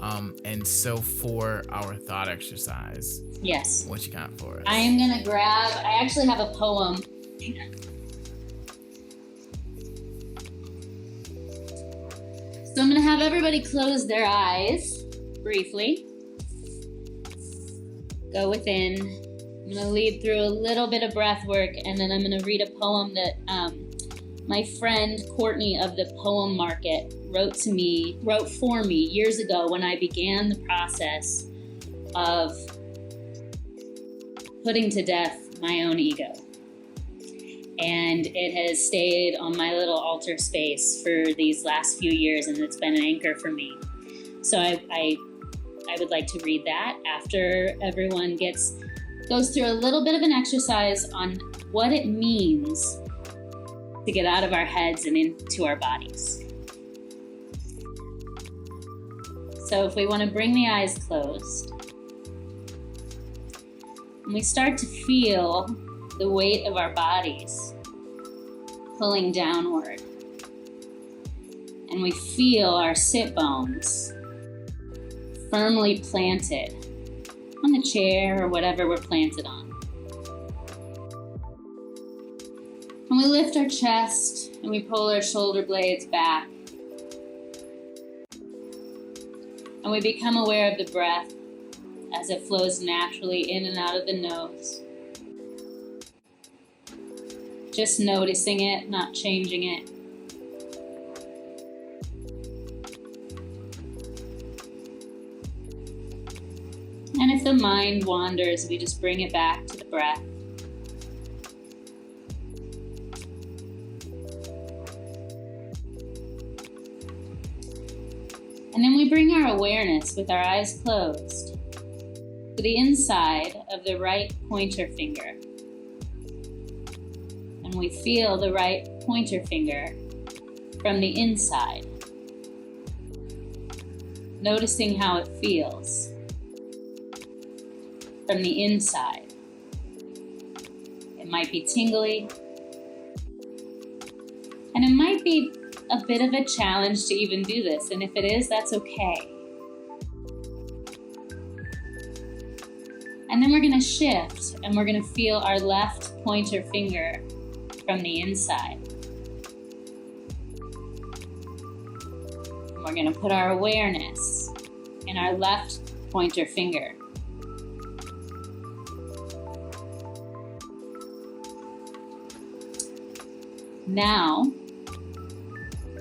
And so for our thought exercise, Yes. what you got for us? I actually have a poem. So I'm going to have everybody close their eyes briefly. Go within. I'm going to lead through a little bit of breath work, and then I'm going to read a poem that my friend Courtney of the Poem Market wrote for me years ago when I began the process of putting to death my own ego. And it has stayed on my little altar space for these last few years, and it's been an anchor for me. So I would like to read that after everyone goes through a little bit of an exercise on what it means to get out of our heads and into our bodies. So if we want to bring the eyes closed, and we start to feel the weight of our bodies pulling downward, and we feel our sit bones firmly planted on the chair or whatever we're planted on. And we lift our chest and we pull our shoulder blades back, and we become aware of the breath as it flows naturally in and out of the nose. Just noticing it, not changing it. And if the mind wanders, we just bring it back to the breath. And then we bring our awareness with our eyes closed to the inside of the right pointer finger. And we feel the right pointer finger from the inside, noticing how it feels from the inside. It might be tingly, and it might be a bit of a challenge to even do this, and if it is, that's okay. And then we're going to shift, and we're going to feel our left pointer finger from the inside. And we're going to put our awareness in our left pointer finger. Now,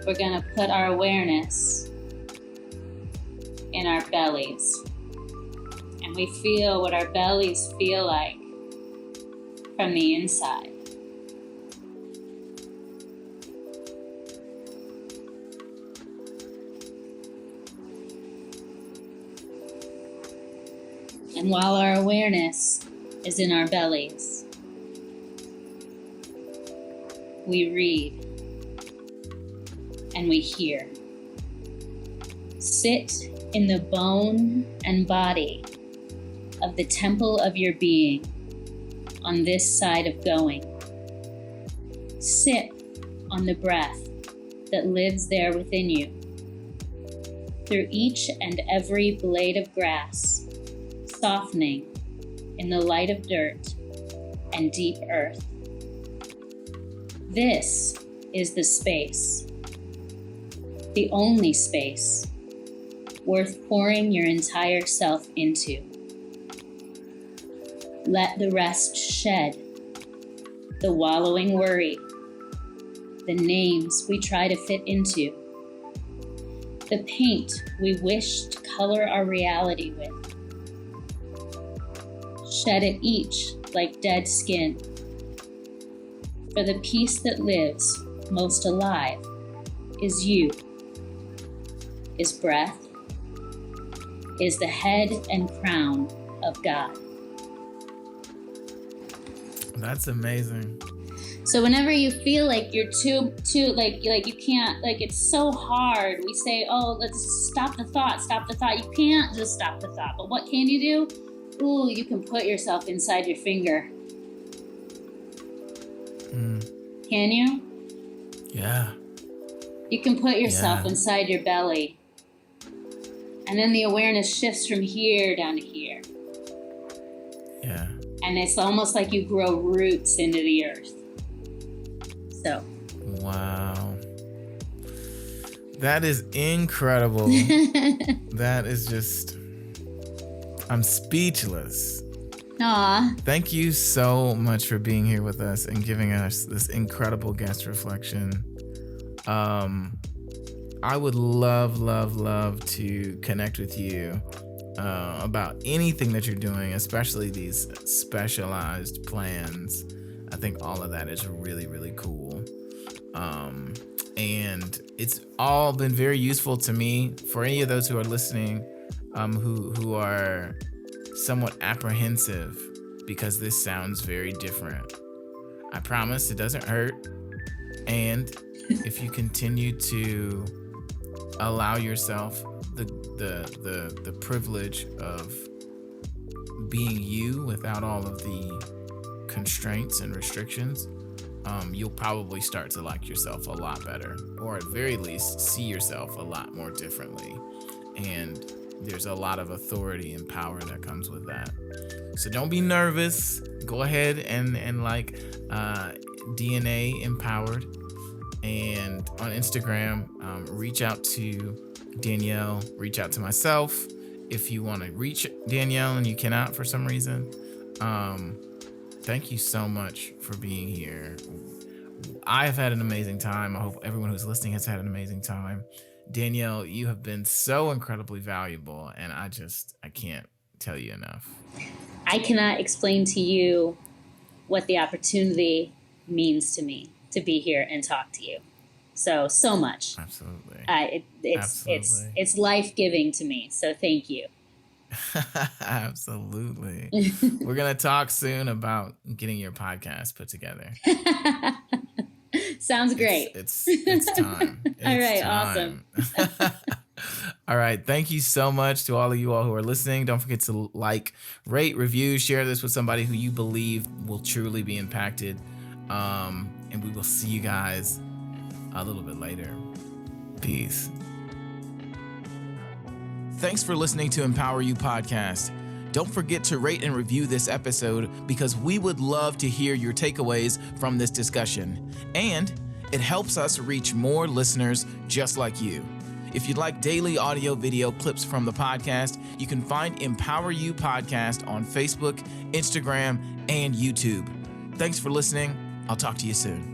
we're going to put our awareness in our bellies. And we feel what our bellies feel like from the inside. And while our awareness is in our bellies, we read and we hear. Sit in the bone and body of the temple of your being on this side of going. Sip on the breath that lives there within you. Through each and every blade of grass, softening in the light of dirt and deep earth. This is the space, the only space worth pouring your entire self into. Let the rest shed, the wallowing worry, the names we try to fit into, the paint we wish to color our reality with. Shed it each like dead skin. For the piece that lives most alive is you, is breath, is the head and crown of God. That's amazing. So whenever you feel like you're too like you can't, like it's so hard, we say, oh, let's stop the thought. You can't just stop the thought. But what can you do? Ooh, you can put yourself inside your finger. Can you? Yeah. You can put yourself Yeah. inside your belly. And then the awareness shifts from here down to here. Yeah. And it's almost like you grow roots into the earth. So. Wow. That is incredible. That is just, I'm speechless. Aw. Thank you so much for being here with us and giving us this incredible guest reflection. I would love to connect with you about anything that you're doing, especially these specialized plans. I think all of that is really, really cool. And it's all been very useful to me. For any of those who are listening, who are somewhat apprehensive because this sounds very different, I promise it doesn't hurt. And if you continue to allow yourself the privilege of being you without all of the constraints and restrictions, you'll probably start to like yourself a lot better, or at very least see yourself a lot more differently. And there's a lot of authority and power that comes with that. So don't be nervous. Go ahead and like DNA Empowered. And on Instagram, reach out to Danielle, reach out to myself. If you want to reach Danielle and you cannot for some reason, thank you so much for being here. I have had an amazing time. I hope everyone who's listening has had an amazing time. Danielle, you have been so incredibly valuable, and I can't tell you enough. I cannot explain to you what the opportunity means to me to be here and talk to you. So much. Absolutely. It's life-giving to me. So thank you. Absolutely. We're going to talk soon about getting your podcast put together. Sounds great. It's time. All right. Time. Awesome. All right. Thank you so much to all of you all who are listening. Don't forget to like, rate, review, share this with somebody who you believe will truly be impacted. And we will see you guys a little bit later. Peace. Thanks for listening to Empower You Podcast. Don't forget to rate and review this episode because we would love to hear your takeaways from this discussion. And it helps us reach more listeners just like you. If you'd like daily audio video clips from the podcast, you can find Empower You Podcast on Facebook, Instagram, and YouTube. Thanks for listening. I'll talk to you soon.